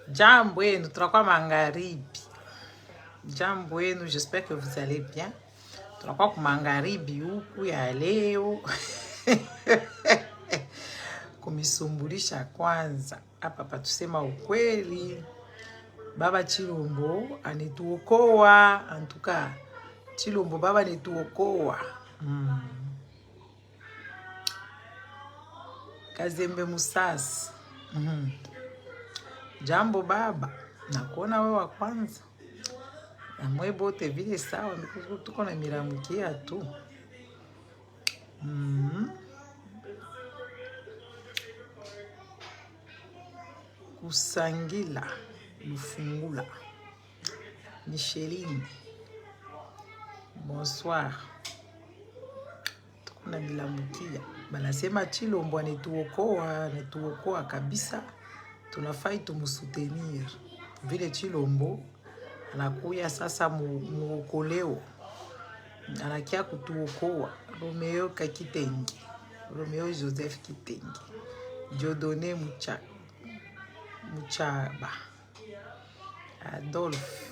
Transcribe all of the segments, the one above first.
Jambo wenu, tunakuwa magharibi. Jambo wenu, j'espère que vous allez bien. Tunakuwa kwa magharibi huku ya leo. Kumisumbulisha kwanza. Hapa patusema ukweli. Baba Chilombo anituokoa. Antuka Chilombo baba anituokoa. Kazembe Musasi. Jambo baba, nakuona wewe wa kwanza. Na mwe bote vile sawa, tuko na miramukia tu. Kusangila, Lufungula, Micheline, bonsoir. Tuko na miramukia. Banasema Chilombo anituokoa kabisa. Tunafai tumusutenir. Vile Chilombo anakuya sasa muokoleo. Anakia kutuokoa. Romeo Kakitengi. Romeo Joseph Kitengi. Jodone Muchaba. Adolphe.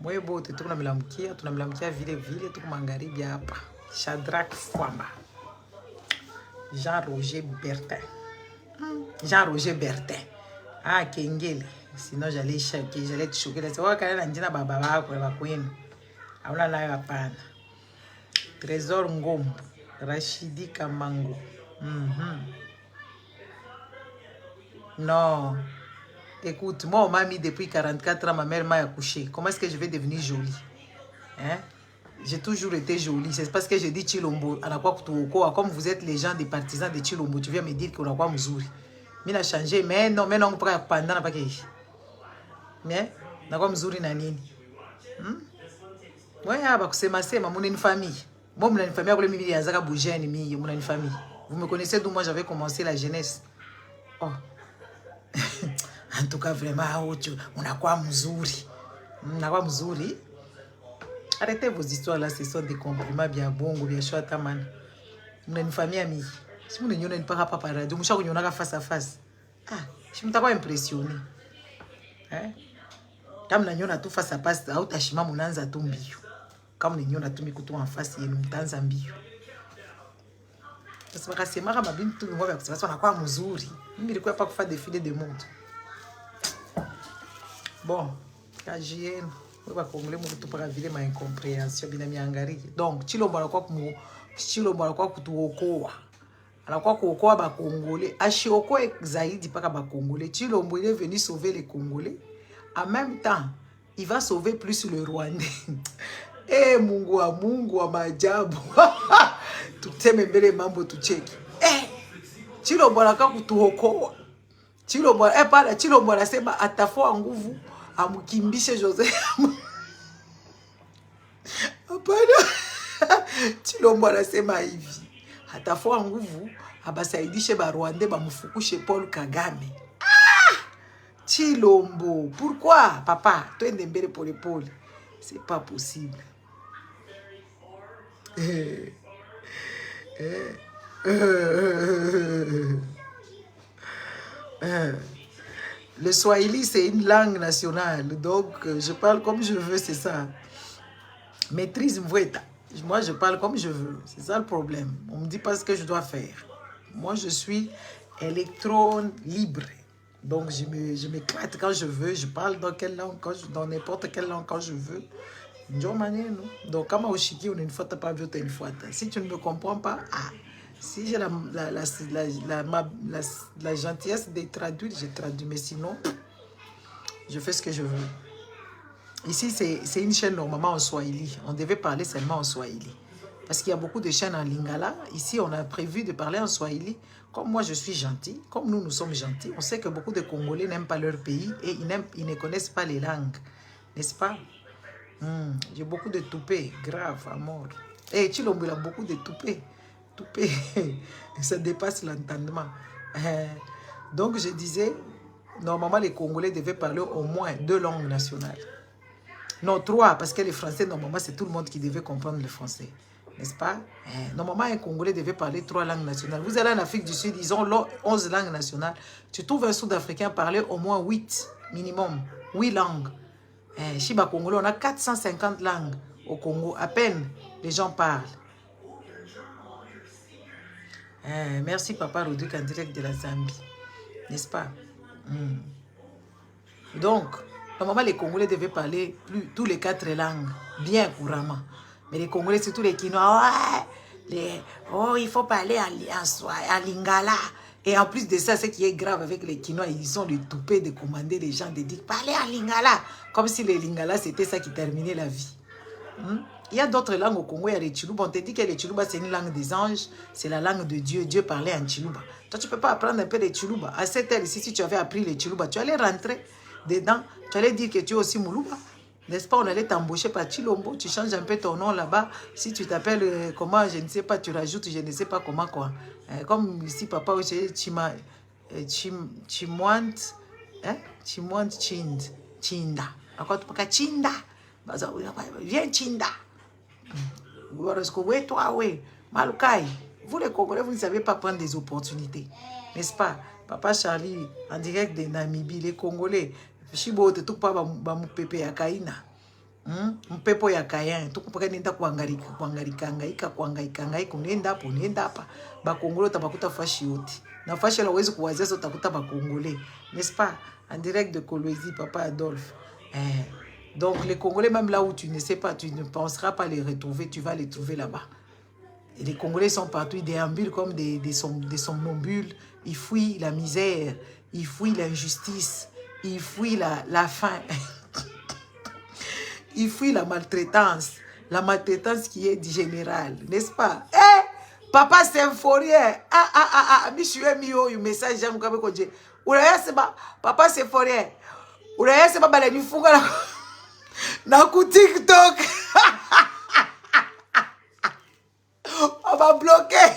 Mwebo tuko na milamkia. Tunamilamkia vile tuko magharibi hapa. Shadrach Fwamba. Jean-Roger Bertin. Jean-Roger Bertin. Ah, Kengele. Sinon j'allais te choquer. C'est vrai qu'elle a dit na baba wako wa kwenu. Hauna nayo hapana. Trésor Ngombo. Rachidi Kamango. Non. Écoute, moi on m'a mis depuis 44 ans, ma mère m'a accouché. Comment est-ce que je vais devenir jolie? Hein? J'ai toujours été jolie. C'est parce que j'ai dit Chilombo. Comme vous êtes les gens des partisans de Chilombo, tu viens me dire qu'on a quoi mzuri. Mimi na changé, mais non pas pendant pas que. Mais na kwa mzuri na nini? Ouais, aba kusema sema mon une famille. Moi mon une famille, mimi nilianza bouger ni mimi, mon une famille. Vous me connaissez d'où moi j'avais commencé la jeunesse. Oh. En tout cas vraiment on a quoi mzuri. Na kwa mzuri. Arrêtez vos histoires là, ce sont des compliments bien bongo, bien chouette man. Mon une famille amie. Si vous ne pas par radio, vous savez face à face. Ah, je me t'ai impressionné. Hein? Comme nous avons tout face à face, au tashima munanza tumbio. Comme nous avons tout mikutu en face, et nous tanza mbio. Parce que c'est marrant, ma bine tout le monde avec ça, on a quoi mzuri. Mimi nilikuwa pas kufa défilé de monde. Bon, KGN, on va congolais mon tout para vider ma incompréhension bina miangari. Donc, Chilombo alikuwa kutuokoa. Anakuwa kuokoa ba Congolais, ashiokoe zaidi paka ba Congolais. Chilombo il est venu sauver les Congolais. En même temps, il va sauver plus le Rwandais. Eh Mungu wa maajabu. Tuteme mbele mambo tucheki. Chilombo anakuwa kutuokoa. Chilombo anasema atafua nguvu amkimbishe Jose. Hapana. Chilombo anasema hivi. Atafua nguvu abasaidishe ba Rwandais bamufukushe Paul Kagame. Chilombo, pourquoi papa twende mbele pole pole? C'est pas possible. Le Swahili c'est une langue nationale, donc je parle comme je veux, c'est ça. Maîtrise Mvweta. Moi, je parle comme je veux. C'est ça le problème. On me dit pas ce que je dois faire. Moi, je suis électron libre. Donc, je m'éclate quand je veux. Je parle dans quelle langue, dans n'importe quelle langue quand je veux. Donc, quand on une fois, t'as pas vu, t'as une fois. Si tu ne me comprends pas, si j'ai la gentillesse de traduire, je traduis. Mais sinon, je fais ce que je veux. Ici, c'est une chaîne normalement en Swahili. On devait parler seulement en Swahili. Parce qu'il y a beaucoup de chaînes en Lingala. Ici, on a prévu de parler en Swahili. Comme moi, je suis gentil. Comme nous sommes gentils. On sait que beaucoup de Congolais n'aiment pas leur pays. Et ils ne connaissent pas les langues. N'est-ce pas? J'ai beaucoup de toupets. Grave, à mort. Et Chilombo, il a beaucoup de toupets. Toupets. Ça dépasse l'entendement. Donc, je disais, normalement, les Congolais devaient parler au moins 2 langues nationales. Non, 3, parce que les Français, normalement, c'est tout le monde qui devait comprendre le français. n'est-ce pas? Normalement, un Congolais devait parler 3 langues nationales. Vous allez en Afrique du Sud, ils ont 11 langues nationales. Tu trouves un Sud-Africain parler au moins 8 minimum, 8 langues. Chez les Congolais, on a 450 langues au Congo. À peine les gens parlent. Merci Papa Rodrigue en direct de la Zambie. N'est-ce pas? Donc, normalement, les Congolais devaient parler tous les 4 langues, bien couramment. Mais les Congolais, surtout les Kinois, il faut parler à Lingala. Et en plus de ça, ce qui est grave avec les Kinois, ils sont les toupets de commander les gens, de dire, parlez à Lingala. Comme si les Lingala, c'était ça qui terminait la vie. Il y a d'autres langues au Congo, il y a les Chiluba. On te dit que les Chiluba, c'est une langue des anges, c'est la langue de Dieu. Dieu parlait en Chiluba. Toi, tu ne peux pas apprendre un peu les Chiluba. À cette heure ici, si tu avais appris les Chiluba, tu allais rentrer dedans. Tu allais dire que tu es aussi Moulouba. N'est-ce pas? On allait t'embaucher par Chilombo. Tu changes un peu ton nom là-bas. Si tu t'appelles comment, je ne sais pas, tu rajoutes, je ne sais pas comment quoi. Comme ici, papa, Chimouante, Chimouante Chinda. Encore tu peux Chinda. Viens Chinda. Malukai. Vous les Congolais, vous ne savez pas prendre des opportunités. N'est-ce pas? Papa Charlie, en direct de Namibie, les Congolais. Shibo te tout pas pepe ya kaina. Mpepo ya kayan. Tout pas nenda kuangarika kunenda pa. Ba Congolais tabakuta fashi yote. Na fashi la wezi kuwazia so takuta ba Congolais. N'est-ce pas? En direct de Kolwezi, Papa Adolphe. Donc les Congolais, même là où tu ne sais pas, tu ne penseras pas les retrouver, tu vas les trouver là-bas. Et les Congolais sont partout, ils déambulent comme des somnambules. Ils fuient la misère, ils fuient l'injustice, ils fuient la faim. Ils fuient la maltraitance qui est générale, n'est-ce pas? Papa Symphorien, monsieur Mio, message j'aime comme quand je. Papa Symphorien, c'est pas balai du fou na ku TikTok. On va bloquer.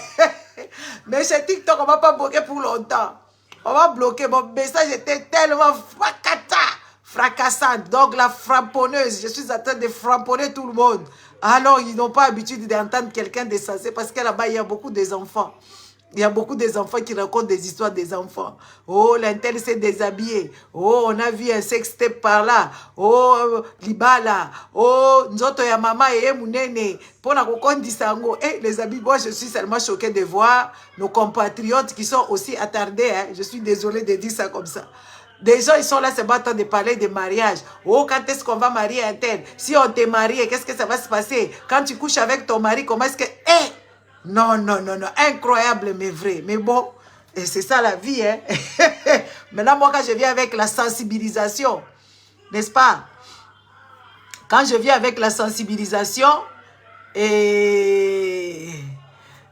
Mais chez TikTok, on va pas bloquer pour longtemps. On va bloquer. Mon message était tellement fracassant. Donc la framponneuse, je suis en train de framponner tout le monde. Alors, ils n'ont pas l'habitude d'entendre quelqu'un de sensé parce que là-bas, il y a beaucoup des enfants. Il y a beaucoup des enfants qui racontent des histoires des enfants. Oh, l'intel s'est déshabillé. Oh, on a vu un sextape par là. Oh, Libala. Oh, Nzoto ya mama et Mounene. Pour la sango. Eh, les amis, moi, je suis seulement choquée de voir nos compatriotes qui sont aussi attardés. Hein. Je suis désolée de dire ça comme ça. Des gens, ils sont là, c'est pas temps de parler de mariage. Oh, quand est-ce qu'on va marier un tel? Si on t'est marié, qu'est-ce que ça va se passer? Quand tu couches avec ton mari, comment est-ce que... Eh! Non, non, non, non. Incroyable, mais vrai. Mais bon, c'est ça la vie, hein. Maintenant, moi, quand je viens avec la sensibilisation, n'est-ce pas? Quand je viens avec la sensibilisation, et...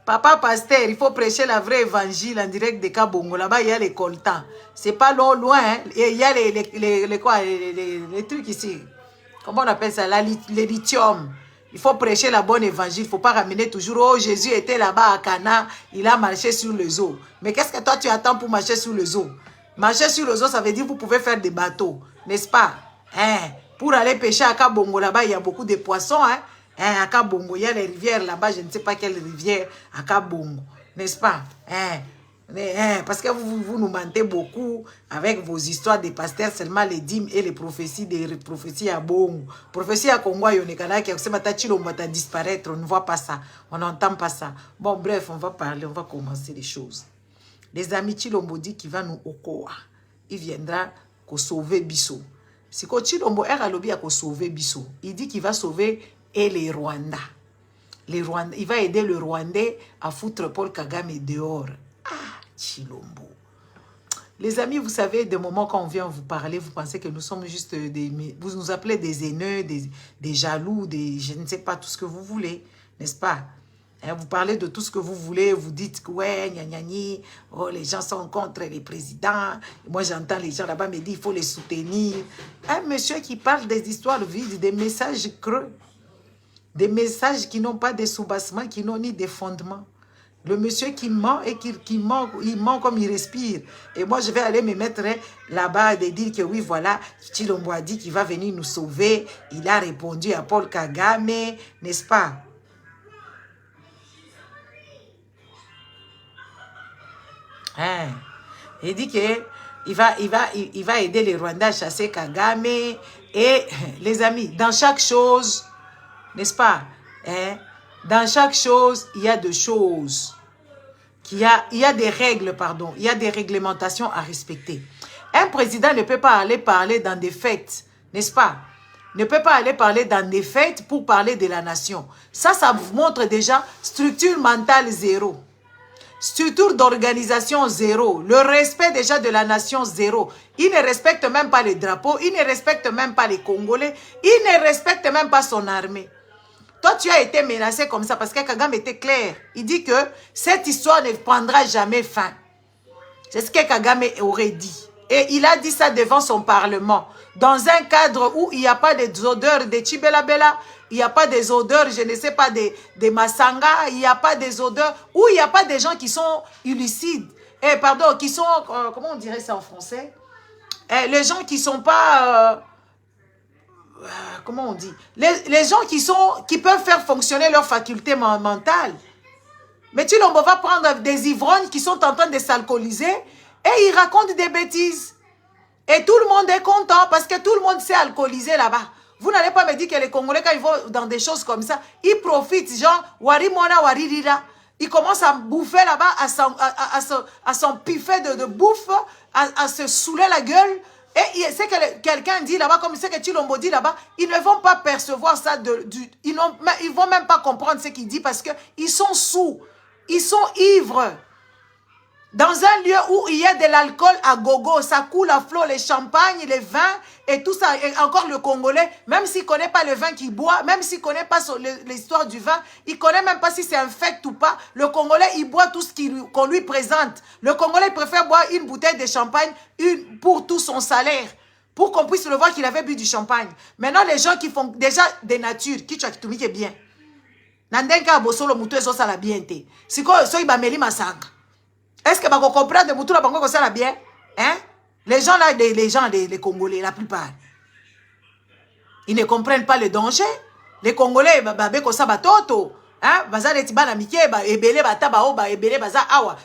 Papa pasteur, il faut prêcher la vraie évangile en direct de Kabongo. Là-bas, il y a les coltans. C'est pas loin, hein. Il y a les trucs ici. Comment on appelle ça? Les lithium. Il faut prêcher la bonne évangile. Il ne faut pas ramener toujours. Oh, Jésus était là-bas à Cana. Il a marché sur les eaux. Mais qu'est-ce que toi tu attends pour marcher sur les eaux? Marcher sur les eaux, ça veut dire que vous pouvez faire des bateaux. N'est-ce pas? Pour aller pêcher à Kabongo, là-bas, il y a beaucoup de poissons. À Kabongo, il y a les rivières là-bas. Je ne sais pas quelle rivière à Kabongo. N'est-ce pas? Parce que vous nous mentez beaucoup avec vos histoires des pasteurs, seulement les dîmes et les prophéties, des prophéties à Bongo. Prophéties à Congo, il y a qui va disparaître, on ne voit pas ça, on n'entend pas ça. Bon, bref, on va parler, on va commencer les choses. Les amis, Chilombo dit qu'il va nous okoa. Il viendra sauver Bisso. Si Chilombo est sauver Bisso, il dit qu'il va sauver les Rwandais. Il va aider le Rwandais à foutre Paul Kagame dehors. Chilombo. Les amis, vous savez, des moments quand on vient vous parler, vous pensez que nous sommes juste des... Vous nous appelez des haineux, des jaloux, des... Je ne sais pas, tout ce que vous voulez, n'est-ce pas? Vous parlez de tout ce que vous voulez, vous dites que ouais, gna gna gna, oh, les gens sont contre les présidents. Moi, j'entends les gens là-bas me dire il faut les soutenir. Un monsieur qui parle des histoires vides, des messages creux, des messages qui n'ont pas de soubassement, qui n'ont ni de fondement. Le monsieur qui ment et il ment comme il respire. Et moi, je vais aller me mettre là-bas et dire que oui, voilà, Chilombo a dit qu'il va venir nous sauver. Il a répondu à Paul Kagame, n'est-ce pas? Hein. Il dit que il va aider les Rwandais à chasser Kagame. Et les amis, dans chaque chose, n'est-ce pas? Hein? Dans chaque chose, il y a des choses. Il y a des règles, pardon. Il y a des réglementations à respecter. Un président ne peut pas aller parler dans des fêtes, n'est-ce pas? Ne peut pas aller parler dans des fêtes pour parler de la nation. Ça vous montre déjà structure mentale zéro. Structure d'organisation zéro. Le respect déjà de la nation zéro. Il ne respecte même pas les drapeaux. Il ne respecte même pas les Congolais. Il ne respecte même pas son armée. Toi, tu as été menacé comme ça parce que Kagame était clair. Il dit que cette histoire ne prendra jamais fin. C'est ce que Kagame aurait dit. Et il a dit ça devant son parlement. Dans un cadre où il n'y a pas des odeurs de Chibela-Bela, il n'y a pas des odeurs, je ne sais pas, des Masanga, il n'y a pas des odeurs, où il n'y a pas des gens qui sont illicides. Pardon, qui sont, comment on dirait ça en français? Les gens qui ne sont pas... comment on dit? Les gens qui peuvent faire fonctionner leur faculté mentale. Mais Tshilombo va prendre des ivrognes qui sont en train de s'alcooliser et ils racontent des bêtises. Et tout le monde est content parce que tout le monde s'est alcoolisé là-bas. Vous n'allez pas me dire que les Congolais, quand ils vont dans des choses comme ça, ils profitent, genre, warimona, waririra. Ils commencent à bouffer là-bas, à s'en piffer de bouffe, à se saouler la gueule. Et c'est que quelqu'un dit là-bas, comme c'est que Tshilombo dit là-bas, ils ne vont pas percevoir ça, ils ne vont même pas comprendre ce qu'il dit parce qu'ils sont saouls, ils sont ivres. Dans un lieu où il y a de l'alcool à gogo, ça coule à flot, les champagnes, les vins et tout ça. Et encore le Congolais, même s'il ne connaît pas le vin qu'il boit, même s'il ne connaît pas l'histoire du vin, il ne connaît même pas si c'est un fait ou pas. Le Congolais, il boit tout ce qu'on lui présente. Le Congolais préfère boire une bouteille de champagne pour tout son salaire, pour qu'on puisse le voir qu'il avait bu du champagne. Maintenant, les gens qui font déjà des natures, qui tu as qui bien. Nandenka bosolo mutu ezo sala bien te. Siko so ibameli masanga. Est-ce que vous comprenez de Moutoula Bango que ça va bien? Hein? Les gens là, les Congolais, la plupart, ils ne comprennent pas le danger. Les Congolais,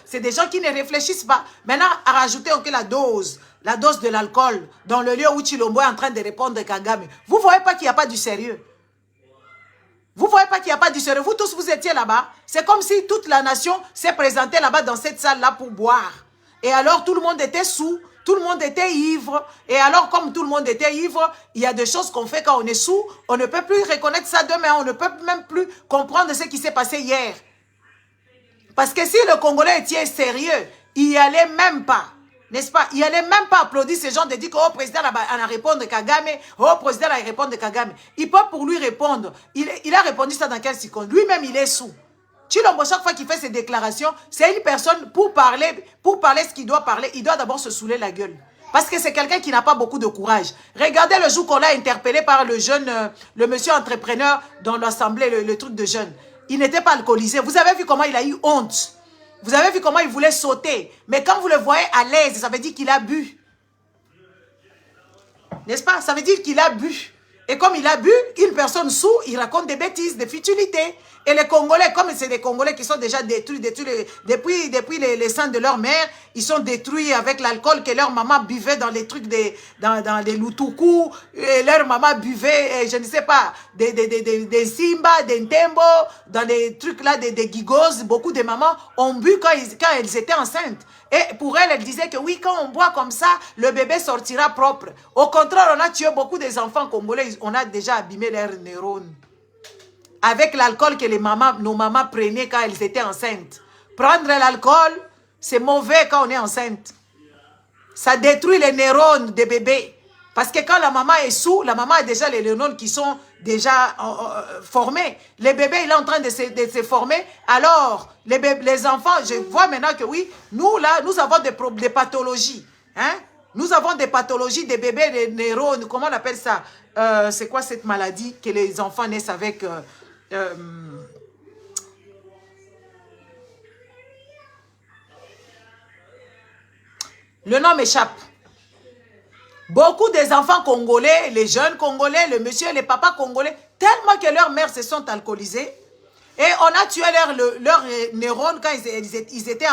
c'est des gens qui ne réfléchissent pas. Maintenant, à rajouter encore la dose de l'alcool dans le lieu où Tshilombo est en train de répondre à Kagame. Vous ne voyez pas qu'il n'y a pas du sérieux? Vous ne voyez pas qu'il n'y a pas du sérieux? Vous tous, vous étiez là-bas. C'est comme si toute la nation s'est présentée là-bas dans cette salle-là pour boire. Et alors, tout le monde était sous, tout le monde était ivre. Et alors, comme tout le monde était ivre, il y a des choses qu'on fait quand on est sous. On ne peut plus reconnaître ça demain. On ne peut même plus comprendre ce qui s'est passé hier. Parce que si le Congolais était sérieux, il n'y allait même pas. N'est-ce pas? Il n'allait même pas applaudir ces gens de dire que oh, président a répondu Kagame, oh, président a répondu Kagame. Il peut pour lui répondre. Il a répondu ça dans quelle seconde? Lui-même, il est sous. Tshilombo, chaque fois qu'il fait ses déclarations, c'est une personne pour parler ce qu'il doit parler. Il doit d'abord se saouler la gueule. Parce que c'est quelqu'un qui n'a pas beaucoup de courage. Regardez le jour qu'on l'a interpellé par le jeune, le monsieur entrepreneur dans l'assemblée, le truc de jeune. Il n'était pas alcoolisé. Vous avez vu comment il a eu honte. Vous avez vu comment il voulait sauter. Mais quand vous le voyez à l'aise, ça veut dire qu'il a bu. N'est-ce pas? Ça veut dire qu'il a bu. Et comme il a bu, une personne sous, il raconte des bêtises, des futilités. Et les Congolais, comme c'est des Congolais qui sont déjà détruits depuis les seins de leur mère, ils sont détruits avec l'alcool que leur maman buvait dans les trucs, dans les Lutuku, et leur maman buvait, je ne sais pas, des Simba, des Ntembo, dans les trucs là, des Gigos. Beaucoup de mamans ont bu quand elles étaient enceintes. Et pour elle disait que oui, quand on boit comme ça, le bébé sortira propre. Au contraire, on a tué beaucoup des enfants congolais, on a déjà abîmé leurs neurones. Avec l'alcool que nos mamans prenaient quand elles étaient enceintes. Prendre l'alcool, c'est mauvais quand on est enceinte. Ça détruit les neurones des bébés. Parce que quand la maman est sous, la maman a déjà les neurones qui sont déjà formés. Les bébés, il est en train de se former. Alors, les enfants, je vois maintenant que oui, nous là, nous avons des pathologies. Hein? Nous avons des pathologies des bébés, des neurones, comment on appelle ça? C'est quoi cette maladie que les enfants naissent avec le nom m'échappe. Beaucoup des enfants congolais, les jeunes congolais, le monsieur, les papas congolais, tellement que leurs mères se sont alcoolisées. Et on a tué leurs neurones quand ils étaient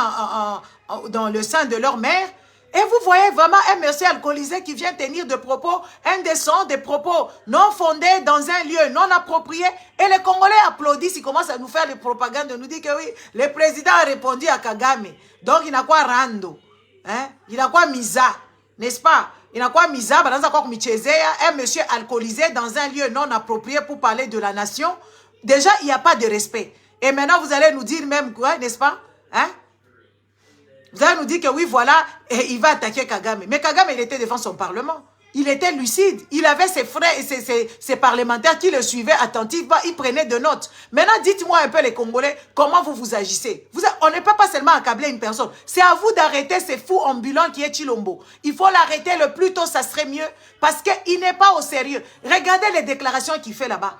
dans le sein de leur mère. Et vous voyez vraiment un monsieur alcoolisé qui vient tenir des propos indécents, des propos non fondés dans un lieu non approprié. Et les Congolais applaudissent, ils commencent à nous faire des propagandes, nous dire que oui, le président a répondu à Kagame. Donc il n'a quoi rando, hein? Il a quoi misa, n'est-ce pas? Il n'a quoi misa, un monsieur alcoolisé dans un lieu non approprié pour parler de la nation. Déjà, il n'y a pas de respect. Et maintenant, vous allez nous dire même quoi, n'est-ce pas? Hein? Vous allez nous dire que oui, voilà, et il va attaquer Kagame. Mais Kagame, il était devant son parlement. Il était lucide. Il avait ses frères et ses parlementaires qui le suivaient attentivement. Ils prenaient de notes. Maintenant, dites-moi un peu les Congolais, comment vous agissez. On ne peut pas seulement accabler une personne. C'est à vous d'arrêter ces fous ambulants qui est Chilombo. Il faut l'arrêter le plus tôt, ça serait mieux. Parce qu'il n'est pas au sérieux. Regardez les déclarations qu'il fait là-bas.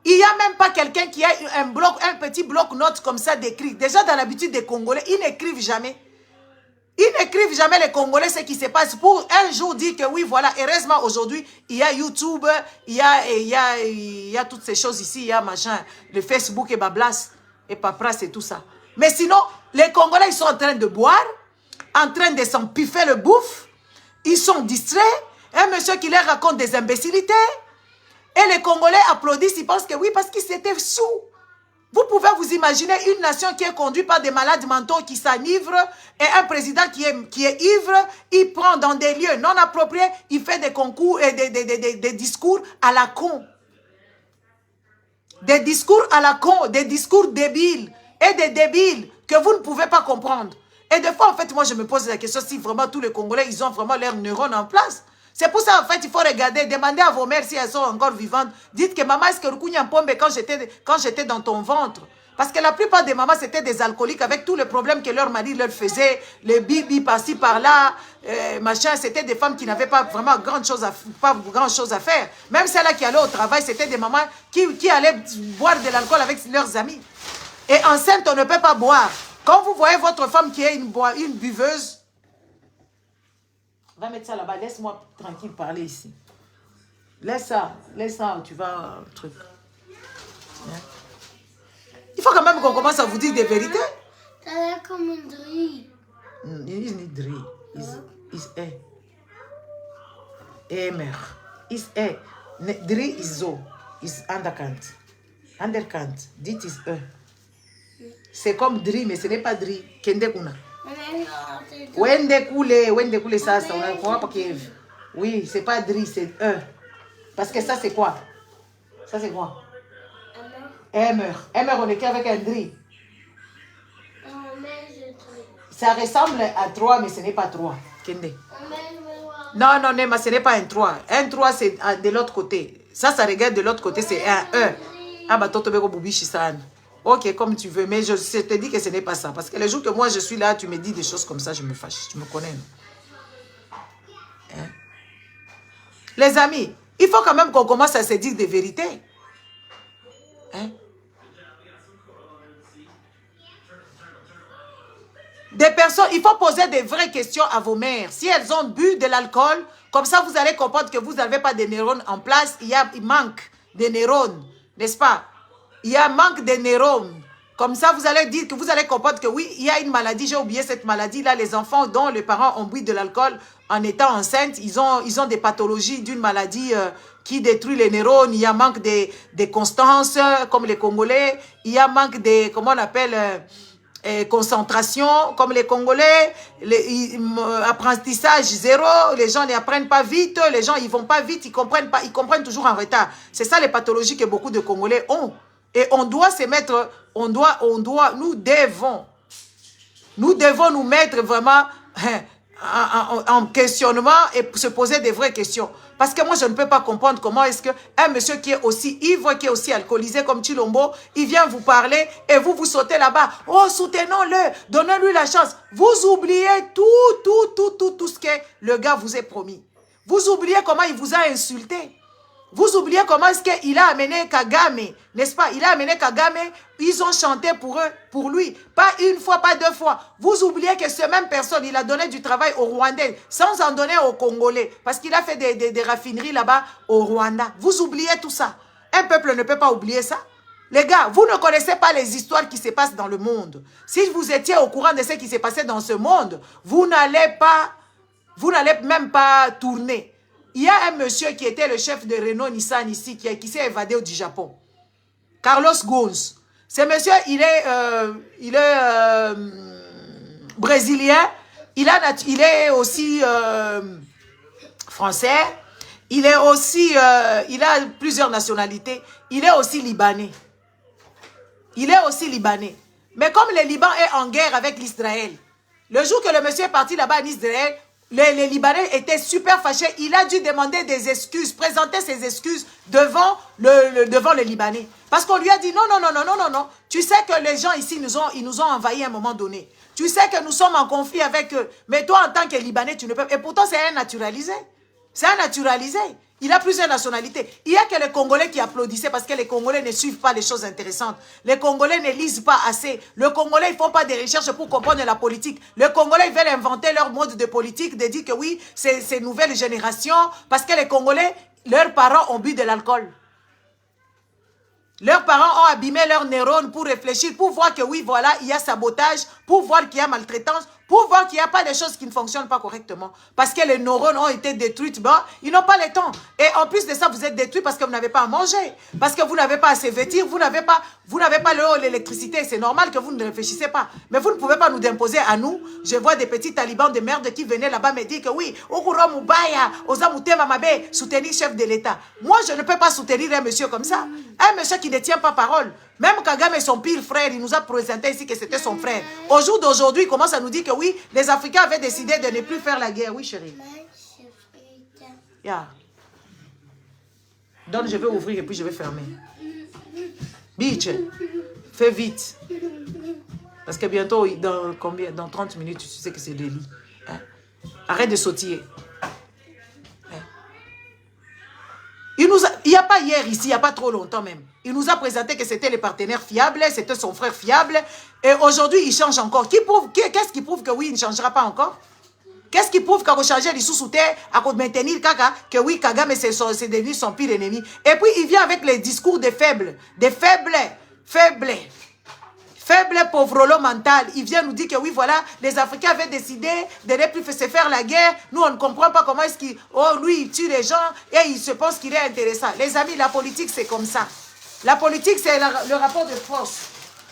Il n'y a même pas quelqu'un qui a un petit bloc-notes comme ça d'écrit. Déjà, dans l'habitude des Congolais, ils n'écrivent jamais. Ils n'écrivent jamais les Congolais ce qui se passe pour un jour dire que oui, voilà, heureusement aujourd'hui, il y a YouTube, il y a toutes ces choses ici, il y a machin, le Facebook et Bablas et Papras et tout ça. Mais sinon, les Congolais, ils sont en train de boire, en train de s'empiffer le bouffe, ils sont distraits, un monsieur qui leur raconte des imbécilités, et les Congolais applaudissent, ils pensent que oui, parce qu'ils étaient sous. Vous pouvez vous imaginer une nation qui est conduite par des malades mentaux qui s'enivrent et un président qui est ivre, il prend dans des lieux non appropriés, il fait des concours et des discours à la con. Des discours à la con, des discours débiles et des débiles que vous ne pouvez pas comprendre. Et des fois, en fait, moi, je me pose la question si vraiment tous les Congolais, ils ont vraiment leurs neurones en place. C'est pour ça, en fait, il faut regarder, demander à vos mères si elles sont encore vivantes. Dites que maman, est-ce que Rukunya Mpombe quand j'étais dans ton ventre? Parce que la plupart des mamans, c'était des alcooliques avec tous les problèmes que leur mari leur faisait, les bibi par-ci, par-là, machin. C'était des femmes qui n'avaient pas vraiment grand chose à faire. Même celles-là qui allaient au travail, c'était des mamans qui allaient boire de l'alcool avec leurs amis. Et enceinte, on ne peut pas boire. Quand vous voyez votre femme qui est une buveuse, va mettre ça là-bas, laisse-moi tranquille parler ici. Laisse ça, tu vas... truc. Il faut quand même qu'on commence à vous dire des vérités. Ça a l'air comme un drill. Is niet drie. Is Emer. Is drie is zo. Is anderkant. Anderkant. Dit is C'est comme drie, mais ce n'est pas drie. Kende kuna. Wende koule ça, on a quoi pas Kiev. Oui, c'est pas dri, c'est Parce que ça c'est quoi? Ça c'est quoi? Emer, on écrit avec un dri. Ça ressemble à 3, mais ce n'est pas 3. Kende. Non, mais ce n'est pas un 3. Un 3 c'est de l'autre côté. Ça regarde de l'autre côté, c'est un E. Ah bah toto beko bubishi san. Ok, comme tu veux, mais je te dis que ce n'est pas ça. Parce que les jours que moi je suis là, tu me dis des choses comme ça, je me fâche. Tu me connais. Hein? Les amis, il faut quand même qu'on commence à se dire des vérités. Hein? Des personnes, il faut poser des vraies questions à vos mères. Si elles ont bu de l'alcool, comme ça vous allez comprendre que vous n'avez pas de neurones en place. Il manque des neurones, n'est-ce pas? Il y a un manque de neurones. Comme ça, vous allez dire que vous allez comprendre que oui, il y a une maladie. J'ai oublié cette maladie-là. Les enfants dont les parents ont bu de l'alcool en étant enceintes, ils ont des pathologies d'une maladie qui détruit les neurones. Il y a manque de constance, comme les Congolais. Il y a manque de, comment on appelle, concentration, comme les Congolais. Apprentissage zéro. Les gens n'apprennent pas vite. Les gens, ils vont pas vite. Ils comprennent toujours en retard. C'est ça les pathologies que beaucoup de Congolais ont. Et on doit se mettre, nous devons nous mettre vraiment en questionnement et se poser des vraies questions. Parce que moi, je ne peux pas comprendre comment est-ce qu'un monsieur qui est aussi ivre, qui est aussi alcoolisé comme Chilombo, il vient vous parler et vous sautez là-bas. Oh, soutenons-le, donnez-lui la chance. Vous oubliez tout ce que le gars vous a promis. Vous oubliez comment il vous a insulté. Vous oubliez comment est-ce qu'il a amené Kagame, n'est-ce pas? Il a amené Kagame, ils ont chanté pour lui. Pas une fois, pas deux fois. Vous oubliez que cette même personne, il a donné du travail aux Rwandais, sans en donner aux Congolais. Parce qu'il a fait des raffineries là-bas au Rwanda. Vous oubliez tout ça. Un peuple ne peut pas oublier ça. Les gars, vous ne connaissez pas les histoires qui se passent dans le monde. Si vous étiez au courant de ce qui s'est passé dans ce monde, vous n'allez même pas tourner. Il y a un monsieur qui était le chef de Renault Nissan ici, qui s'est évadé du Japon. Carlos Ghosn. Ce monsieur, il est brésilien. Il est aussi français. Il est aussi, il a plusieurs nationalités. Il est aussi libanais. Il est aussi libanais. Mais comme le Liban est en guerre avec l'Israël, le jour que le monsieur est parti là-bas en Israël, les Libanais étaient super fâchés. Il a dû demander des excuses, présenter ses excuses devant le Libanais. Parce qu'on lui a dit non, non, non, non, non, non, non. Tu sais que les gens ici, ils nous ont envahis à un moment donné. Tu sais que nous sommes en conflit avec eux. Mais toi, en tant que Libanais, tu ne peux pas. Et pourtant, c'est un naturalisé. C'est un naturalisé. Il a plusieurs nationalités. Il n'y a que les Congolais qui applaudissaient parce que les Congolais ne suivent pas les choses intéressantes. Les Congolais ne lisent pas assez. Les Congolais, ils ne font pas des recherches pour comprendre la politique. Les Congolais, ils veulent inventer leur mode de politique, de dire que oui, c'est nouvelle génération. Parce que les Congolais, leurs parents ont bu de l'alcool. Leurs parents ont abîmé leurs neurones pour réfléchir, pour voir que oui, voilà, il y a sabotage, pour voir qu'il y a maltraitance, pour voir qu'il n'y a pas de choses qui ne fonctionnent pas correctement. Parce que les neurones ont été détruits, bon, ils n'ont pas le temps. Et en plus de ça, vous êtes détruits parce que vous n'avez pas à manger, parce que vous n'avez pas à se vêtir, vous n'avez pas l'eau, l'électricité. C'est normal que vous ne réfléchissez pas. Mais vous ne pouvez pas nous imposer à nous. Je vois des petits talibans de merde qui venaient là-bas me dire que oui, soutenir chef de l'État. Moi, je ne peux pas soutenir un monsieur comme ça. Un monsieur qui ne tient pas parole. Même Kagame et son pire frère, il nous a présenté ici que c'était son frère. Au jour d'aujourd'hui, il commence à nous dire que oui, les Africains avaient décidé de ne plus faire la guerre. Oui, chérie. Yeah. Donc, je vais ouvrir et puis je vais fermer. Bitch, fais vite. Parce que bientôt, dans 30 minutes, tu sais que c'est le lit. Hein? Arrête de sautiller. Il n'y a pas hier ici, il n'y a pas trop longtemps même. Il nous a présenté que c'était les partenaires fiables, c'était son frère fiable. Et aujourd'hui, il change encore. Qu'est-ce qui prouve que oui, il ne changera pas encore? Qu'est-ce qui prouve qu'à changer les sous-sous-terre, à maintenir Kaka, que oui, Kagame, c'est devenu son pire ennemi. Et puis, il vient avec les discours des faibles, faible pauvre mental. Il vient nous dire que oui, voilà, les Africains avaient décidé de ne plus se faire la guerre. Nous, on ne comprend pas comment est-ce qu'il... Oh, lui, il tue les gens et il se pense qu'il est intéressant. Les amis, la politique, c'est comme ça. La politique, c'est le rapport de force.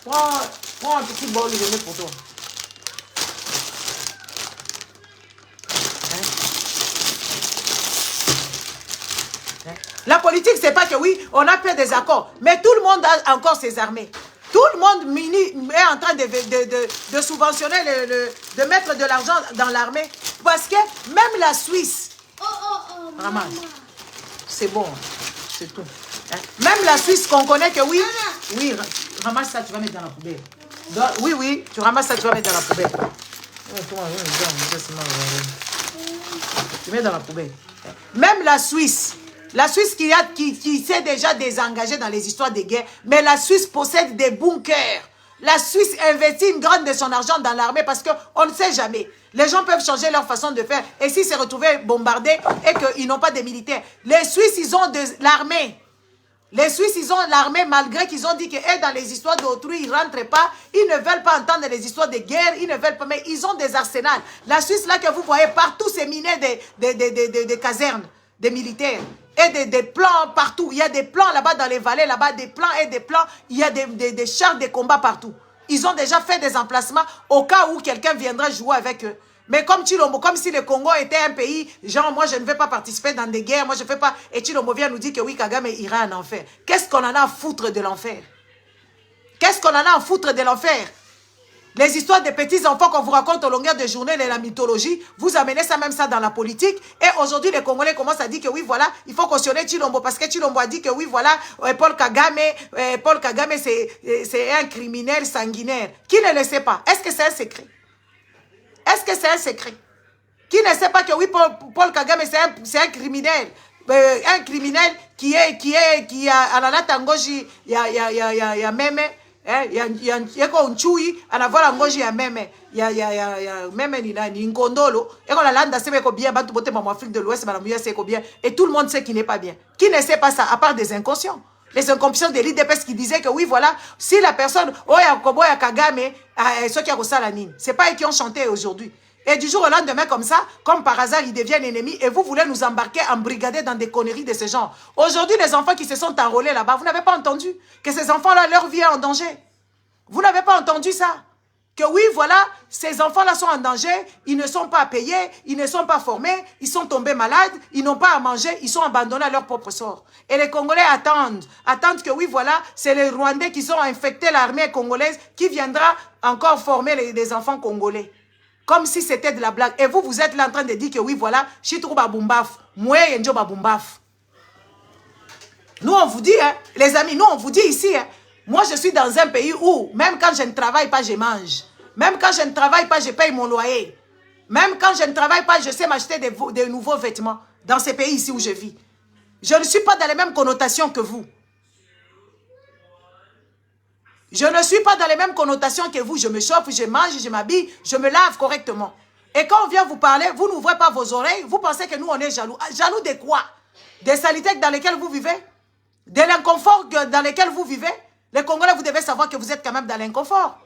Prends un petit bol, je mets pour toi. La politique, c'est pas que oui, on a fait des accords. Mais tout le monde a encore ses armées. Tout le monde est en train de subventionner, de mettre de l'argent dans l'armée. Parce que même la Suisse, ramasse, c'est bon, c'est tout. Hein? Même la Suisse qu'on connaît que oui, oui, ramasse ça, tu vas mettre dans la poubelle. Oui, oui, tu ramasses ça, tu vas mettre dans la poubelle. Tu mets dans la poubelle. Même la Suisse qui s'est déjà désengagée dans les histoires de guerre, mais la Suisse possède des bunkers. La Suisse investit une grande de son argent dans l'armée parce qu'on ne sait jamais. Les gens peuvent changer leur façon de faire. Et s'ils se retrouvent bombardés et qu'ils n'ont pas de militaires. Les Suisses, ils ont de l'armée. Les Suisses, ils ont l'armée malgré qu'ils ont dit que dans les histoires d'autrui, ils ne rentrent pas. Ils ne veulent pas entendre les histoires de guerre. Ils ne veulent pas, mais ils ont des arsenals. La Suisse, là que vous voyez partout, c'est miné des casernes, des militaires. Et des plans partout. Il y a des plans là-bas dans les vallées, là-bas, des plans et des plans. Il y a des chars de combat partout. Ils ont déjà fait des emplacements au cas où quelqu'un viendra jouer avec eux. Mais comme Chilombo, comme si le Congo était un pays, genre, moi, je ne vais pas participer dans des guerres, moi, je ne fais pas... Et Chilombo vient nous dire que oui, Kagame ira en enfer. Qu'est-ce qu'on en a à foutre de l'enfer? Qu'est-ce qu'on en a à foutre de l'enfer? Les histoires des petits-enfants qu'on vous raconte au longueur de journée de la mythologie, vous amenez ça même ça dans la politique. Et aujourd'hui, les Congolais commencent à dire que oui, voilà, il faut cautionner Chilombo. Parce que Chilombo a dit que oui, voilà, Paul Kagame, c'est un criminel sanguinaire. Qui ne le sait pas? Est-ce que c'est un secret? Est-ce que c'est un secret? Qui ne sait pas que oui, Paul Kagame, c'est un criminel? Un criminel qui a à la Tangoji, il y a même... yako nchui anavala ngoji ya meme ya meme ni ngondolo et on la landa c'est ko bien bantu bote en Afrique de l'Ouest madame c'est ko bien et tout le monde sait qu'il n'est pas bien. Qui ne sait pas ça à part des inconscients? Les incompétents de l'IDPS qui disaient que oui, voilà, si la personne, oh, Yakobo, Yakagame, ceux qui ont ça la nine, c'est pas eux qui ont chanté aujourd'hui. Et du jour au lendemain, comme ça, comme par hasard, ils deviennent ennemis et vous voulez nous embarquer, embrigader dans des conneries de ce genre. Aujourd'hui, les enfants qui se sont enrôlés là-bas, vous n'avez pas entendu que ces enfants-là, leur vie est en danger. Vous n'avez pas entendu ça? Que oui, voilà, ces enfants-là sont en danger, ils ne sont pas payés, ils ne sont pas formés, ils sont tombés malades, ils n'ont pas à manger, ils sont abandonnés à leur propre sort. Et les Congolais attendent que oui, voilà, c'est les Rwandais qui ont infecté l'armée congolaise qui viendra encore former les enfants congolais. Comme si c'était de la blague. Et vous, vous êtes là en train de dire que oui, voilà, Chitrou Babumbaf, Moué Yenjo Babumbaf. Nous, on vous dit, hein, les amis, nous, on vous dit ici, hein, moi, je suis dans un pays où, même quand je ne travaille pas, je mange. Même quand je ne travaille pas, je paye mon loyer. Même quand je ne travaille pas, je sais m'acheter des nouveaux vêtements dans ces pays ici où je vis. Je ne suis pas dans les mêmes connotations que vous. Je ne suis pas dans les mêmes connotations que vous. Je me chauffe, je mange, je m'habille, je me lave correctement. Et quand on vient vous parler, vous n'ouvrez pas vos oreilles, vous pensez que nous, on est jaloux. Jaloux de quoi? Des saletés dans lesquelles vous vivez? De l'inconfort dans lesquels vous vivez? Les Congolais, vous devez savoir que vous êtes quand même dans l'inconfort.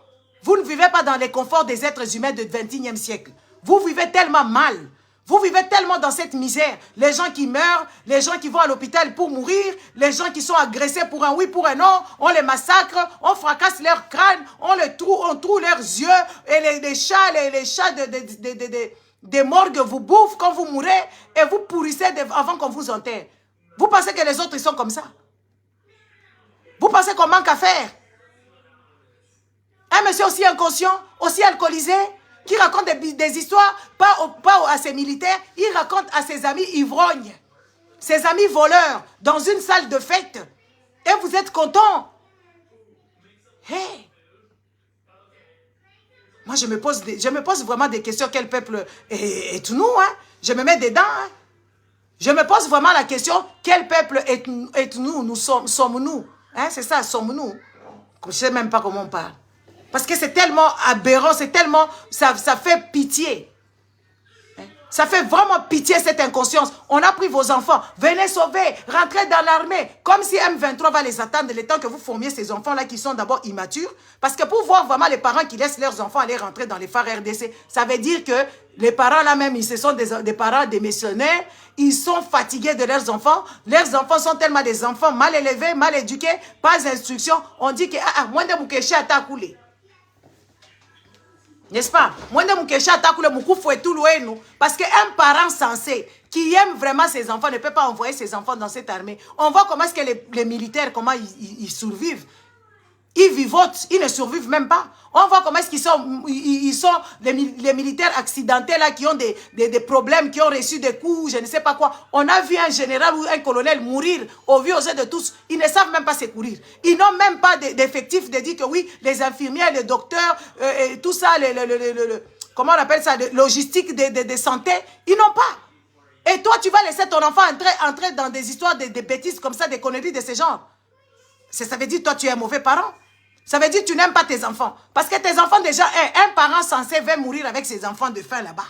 Vous ne vivez pas dans les conforts des êtres humains du XXIe siècle. Vous vivez tellement mal. Vous vivez tellement dans cette misère. Les gens qui meurent, les gens qui vont à l'hôpital pour mourir, les gens qui sont agressés pour un oui, pour un non, on les massacre, on fracasse leurs crânes, on troue leurs yeux, et les chats, des morgues vous bouffent quand vous mourrez, et vous pourrissez avant qu'on vous enterre. Vous pensez que les autres, ils sont comme ça? Vous pensez qu'on manque à faire? Un monsieur aussi inconscient, aussi alcoolisé, qui raconte des histoires, pas à ses militaires, il raconte à ses amis ivrognes, ses amis voleurs, dans une salle de fête. Et vous êtes contents. Hey. Moi, je me pose vraiment des questions. Quel peuple est nous, hein? Je me mets dedans, hein? Je me pose vraiment la question, quel peuple est-nous? Sommes-nous? Hein? C'est ça, sommes-nous? Je ne sais même pas comment on parle. Parce que c'est tellement aberrant, c'est tellement... Ça fait pitié. Ça fait vraiment pitié cette inconscience. On a pris vos enfants, venez sauver, rentrez dans l'armée. Comme si M23 va les attendre le temps que vous formiez ces enfants-là qui sont d'abord immatures. Parce que pour voir vraiment les parents qui laissent leurs enfants aller rentrer dans les phares RDC, ça veut dire que les parents là même, ce sont des parents démissionnaires. Ils sont fatigués de leurs enfants. Leurs enfants sont tellement des enfants mal élevés, mal éduqués, pas d'instruction. On dit que moins de Moukéché a coulé. N'est-ce pas? Parce qu'un parent sensé qui aime vraiment ses enfants ne peut pas envoyer ses enfants dans cette armée. On voit comment est-ce que les militaires, comment ils survivent. Ils vivotent, ils ne survivent même pas. On voit comment est-ce qu'ils sont, les militaires accidentés là qui ont des problèmes, qui ont reçu des coups, je ne sais pas quoi. On a vu un général ou un colonel mourir au vu aux yeux de tous. Ils ne savent même pas secourir. Ils n'ont même pas d'effectifs de dire que oui, les infirmiers, les docteurs, tout ça, comment on appelle ça, logistique de santé, ils n'ont pas. Et toi, tu vas laisser ton enfant entrer dans des histoires de bêtises comme ça, des conneries de ce genre. Ça veut dire toi, tu es un mauvais parent. Ça veut dire que tu n'aimes pas tes enfants. Parce que tes enfants, déjà, un parent censé va mourir avec ses enfants de faim là-bas.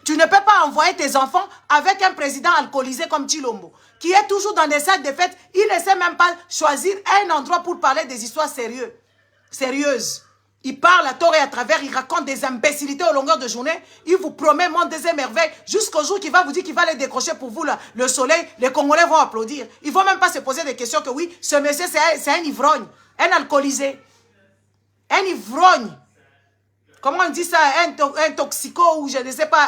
Tu ne peux pas envoyer tes enfants avec un président alcoolisé comme Chilombo, qui est toujours dans des salles de fête. Il ne sait même pas choisir un endroit pour parler des histoires sérieuses. Il parle à tort et à travers, il raconte des imbécilités au longueur de journée. Il vous promet monde des émerveilles jusqu'au jour qu'il va vous dire qu'il va les décrocher pour vous le soleil. Les Congolais vont applaudir. Ils ne vont même pas se poser des questions que oui, ce monsieur c'est un ivrogne, un alcoolisé, un ivrogne. Comment on dit ça? Un toxico ou je ne sais pas,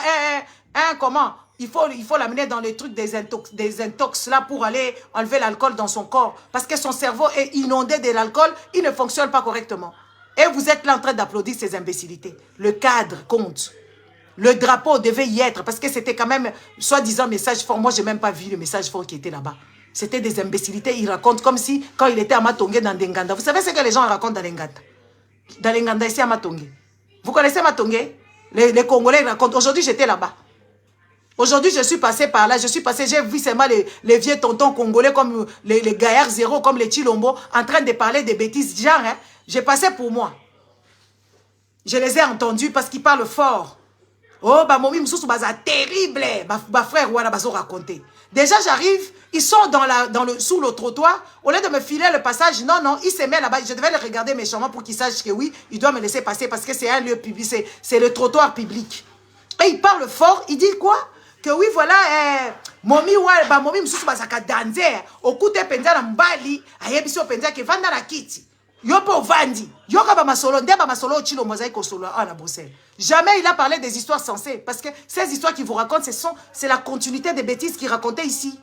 comment? Il faut l'amener dans les trucs des intox là pour aller enlever l'alcool dans son corps. Parce que son cerveau est inondé de l'alcool, il ne fonctionne pas correctement. Et vous êtes là en train d'applaudir ces imbécilités. Le cadre compte. Le drapeau devait y être parce que c'était quand même soi-disant message fort. Moi, je n'ai même pas vu le message fort qui était là-bas. C'était des imbécilités. Ils racontent comme si quand il était à Matongé dans Denganda. Vous savez ce que les gens racontent dans Lenganda? Dans Lenganda, ici à Matongé. Vous connaissez Matongé? Les Congolais racontent. Aujourd'hui, j'étais là-bas. Aujourd'hui, je suis passé par là. J'ai vu seulement les vieux tontons congolais comme les gaillards zéro, comme les Chilombo, en train de parler des bêtises. Genre, hein, j'ai passé pour moi. Je les ai entendus parce qu'ils parlent fort. Oh, bah, momi, moussous, bah, ça terrible. Bah, frère, voilà, bah, raconter. Déjà, j'arrive, ils sont sous le trottoir. Au lieu de me filer le passage, non, non, ils se mettent là-bas. Je devais les regarder méchamment pour qu'ils sachent que oui, ils doivent me laisser passer parce que c'est un lieu public, c'est le trottoir public. Et il parle fort, il dit quoi? Que oui, voilà, momi, ouais, bah, momi, moussous, bah, ça danser. Au coup de penza, na mbali, ayebiso penza, que vanda na kiti. Yopo vandi. Yoka ba masolo, nde ba masolo, chilo, mosaïque au solo, ah, na bossé. Jamais il a parlé des histoires sensées. Parce que ces histoires qu'il vous raconte, c'est la continuité des bêtises qu'il racontait ici.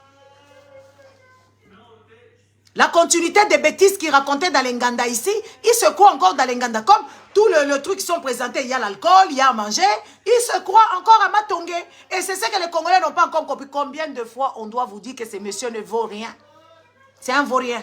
La continuité des bêtises qu'il racontait dans l'Enganda ici, il se croit encore dans l'Enganda. Comme tout le truc qui sont présentés, il y a l'alcool, il y a à manger, il se croit encore à Matongé. Et c'est ça que les Congolais n'ont pas encore compris. Combien de fois on doit vous dire que ce monsieur ne vaut rien? C'est un vaurien.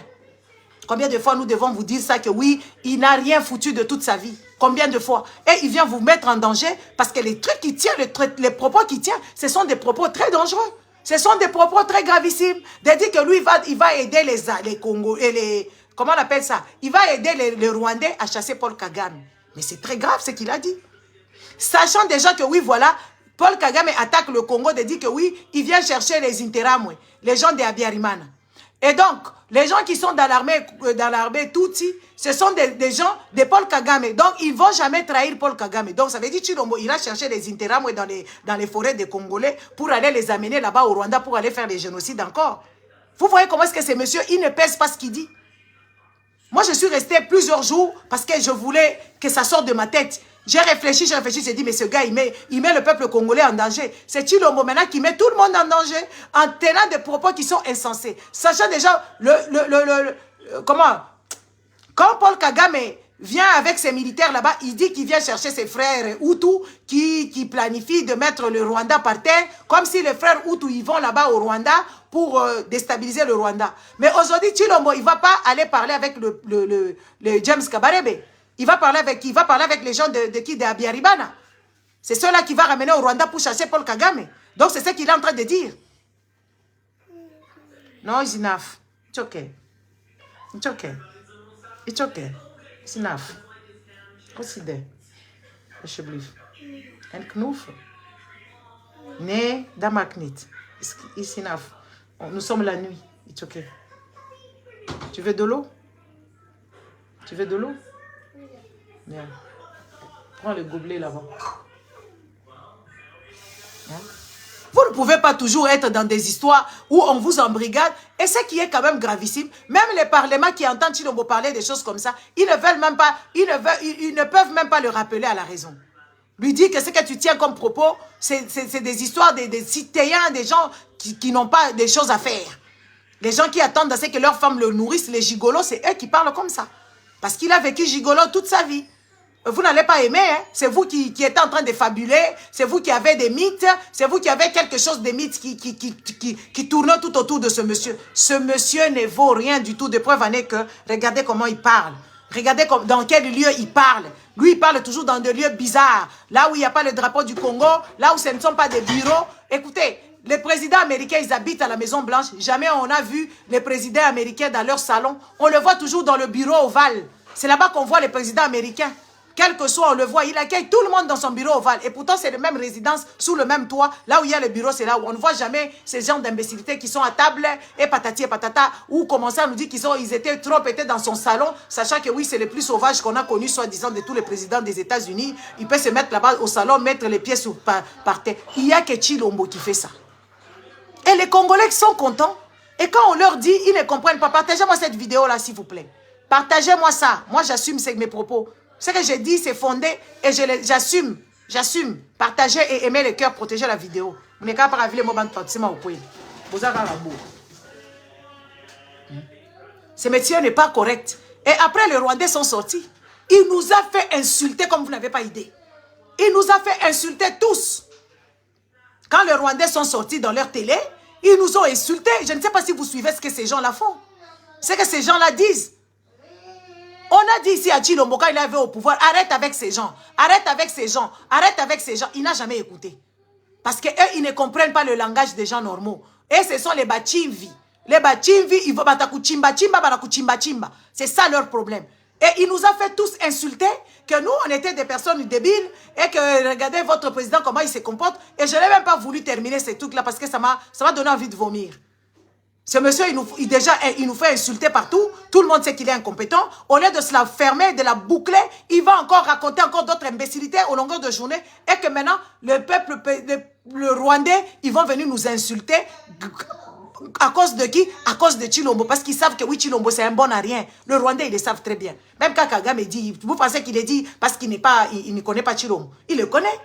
Combien de fois nous devons vous dire ça, que oui, il n'a rien foutu de toute sa vie? Combien de fois? Et il vient vous mettre en danger parce que les trucs qu'il tient, les propos qu'il tient, ce sont des propos très dangereux. Ce sont des propos très gravissimes. De dire que lui, il va aider les Congos et les... Comment on appelle ça? Il va aider les Rwandais à chasser Paul Kagame. Mais c'est très grave ce qu'il a dit. Sachant déjà que oui, voilà, Paul Kagame attaque le Congo de dire que oui, il vient chercher les Interamwe, les gens de Abiyarimana. Et donc, les gens qui sont dans l'armée Tutsi, ce sont des gens de Paul Kagame. Donc, ils ne vont jamais trahir Paul Kagame. Donc, ça veut dire que Chilombo ira chercher les Interamwe dans les forêts des Congolais pour aller les amener là-bas au Rwanda pour aller faire des génocides encore. Vous voyez comment est-ce que ce monsieur, il ne pèse pas ce qu'il dit. Moi, je suis resté plusieurs jours parce que je voulais que ça sorte de ma tête. J'ai réfléchi, j'ai dit, mais ce gars, il met le peuple congolais en danger. C'est Chilombo maintenant qui met tout le monde en danger en tenant des propos qui sont insensés. Sachant déjà, comment? Quand Paul Kagame vient avec ses militaires là-bas, il dit qu'il vient chercher ses frères Hutus qui planifient de mettre le Rwanda par terre, comme si les frères Hutus, ils vont là-bas au Rwanda pour déstabiliser le Rwanda. Mais aujourd'hui, Chilombo, il ne va pas aller parler avec le James Kabarebe. Il va parler avec les gens de Abiyarimana. C'est ceux-là qui va ramener au Rwanda pour chasser Paul Kagame. Donc, c'est ce qu'il est en train de dire. No, it's enough. It's okay. It's okay. It's okay. It's enough. Consider. Alsjeblieft. En knoef. Nee, dat maakt niet. It's enough. Nous sommes la nuit. It's okay. Tu veux de l'eau? Tu veux de l'eau? Bien. Prends le gobelet là-bas. Hein? Vous ne pouvez pas toujours être dans des histoires où on vous embrigade. Et ce qui est quand même gravissime, même les parlements qui entendent Chilombo parler des choses comme ça, ils ne veulent même pas, ils ne peuvent même pas le rappeler à la raison. Lui dire que ce que tu tiens comme propos, c'est des histoires des citoyens, des gens qui n'ont pas des choses à faire. Les gens qui attendent à ce que leurs femmes le nourrissent, les gigolos, c'est eux qui parlent comme ça. Parce qu'il a vécu gigolo toute sa vie. Vous n'allez pas aimer, hein? C'est vous qui êtes en train de fabuler, c'est vous qui avez des mythes, c'est vous qui avez quelque chose de mythes qui tourne tout autour de ce monsieur. Ce monsieur ne vaut rien du tout. De preuve en est que, regardez comment il parle. Regardez dans quel lieu il parle. Lui, il parle toujours dans des lieux bizarres. Là où il n'y a pas le drapeau du Congo, là où ce ne sont pas des bureaux. Écoutez, les présidents américains, ils habitent à la Maison Blanche. Jamais on a vu les présidents américains dans leur salon. On le voit toujours dans le bureau ovale. C'est là-bas qu'on voit les présidents américains. Quel que soit, on le voit, il accueille tout le monde dans son bureau ovale. Et pourtant, c'est la même résidence, sous le même toit. Là où il y a le bureau, c'est là où on ne voit jamais ces gens d'imbécilité qui sont à table et patati et patata, ou commencer à nous dire qu'ils étaient trop pétés dans son salon, sachant que oui, c'est le plus sauvage qu'on a connu, soi-disant, de tous les présidents des États-Unis. Il peut se mettre là-bas au salon, mettre les pieds par terre. Il n'y a que Chilombo qui fait ça. Et les Congolais sont contents. Et quand on leur dit, ils ne comprennent pas. Partagez-moi cette vidéo-là, s'il vous plaît. Partagez-moi ça. Moi, j'assume mes propos. Ce que j'ai dit, c'est fondé et j'assume. J'assume. Partagez et aimez le cœur, protégez la vidéo. Vous n'êtes pas raviler mon bande c'est ma opoye. Vous avez un beau. Ce métier n'est pas correct. Et après, les Rwandais sont sortis. Il nous a fait insulter comme vous n'avez pas idée. Il nous a fait insulter tous. Quand les Rwandais sont sortis dans leur télé, ils nous ont insultés. Je ne sais pas si vous suivez ce que ces gens-là font. Ce que ces gens-là disent. On a dit ici à Chilombo, quand il avait au pouvoir, arrête avec ces gens, arrête avec ces gens, arrête avec ces gens. Il n'a jamais écouté. Parce qu'eux, ils ne comprennent pas le langage des gens normaux. Et ce sont les Bachimvi. Les Bachimvi, ils vont batakuchimba chimba, batakuchimba chimba. C'est ça leur problème. Et il nous a fait tous insulter que nous, on était des personnes débiles et que regardez votre président comment il se comporte. Et je n'ai même pas voulu terminer ces trucs-là parce que ça m'a donné envie de vomir. Ce monsieur, il nous fait insulter partout. Tout le monde sait qu'il est incompétent. Au lieu de se la fermer, de la boucler, il va encore raconter encore d'autres imbécilités au longueur de journée. Et que maintenant, le peuple, le Rwandais, ils vont venir nous insulter. À cause de qui? À cause de Chilombo. Parce qu'ils savent que oui, Chilombo, c'est un bon à rien. Le Rwandais, ils le savent très bien. Même quand Kagame dit, vous pensez qu'il est dit parce qu'il il ne connaît pas Chilombo. Il le connaît.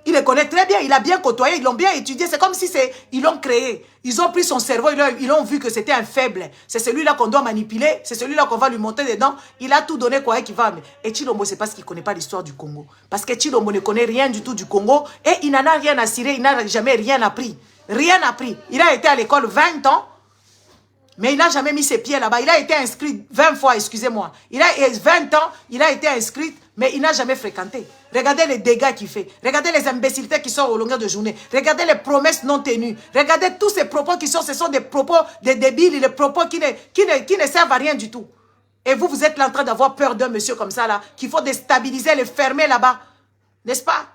Il le connaît très bien. Il a bien côtoyé. Ils l'ont bien étudié. C'est comme si ils l'ont créé. Ils ont pris son cerveau. Ils ont vu que c'était un faible. C'est celui-là qu'on doit manipuler. C'est celui-là qu'on va lui monter dedans. Il a tout donné quoi qu'il va. Et Chilombo, c'est parce qu'il ne connaît pas l'histoire du Congo. Parce que Chilombo ne connaît rien du tout du Congo. Et il n'en a rien à cirer. Il n'a jamais rien appris. Rien appris. Il a été à l'école 20 ans. Mais il n'a jamais mis ses pieds là-bas. Il a été inscrit 20 fois, excusez-moi. Il a 20 ans, il a été inscrit, mais il n'a jamais fréquenté. Regardez les dégâts qu'il fait. Regardez les imbécilités qui sortent au longueur de journée. Regardez les promesses non tenues. Regardez tous ces propos qui sortent. Ce sont des propos des débiles, des propos qui ne servent à rien du tout. Et vous êtes là en train d'avoir peur d'un monsieur comme ça, là, qu'il faut déstabiliser, le fermer là-bas. N'est-ce pas?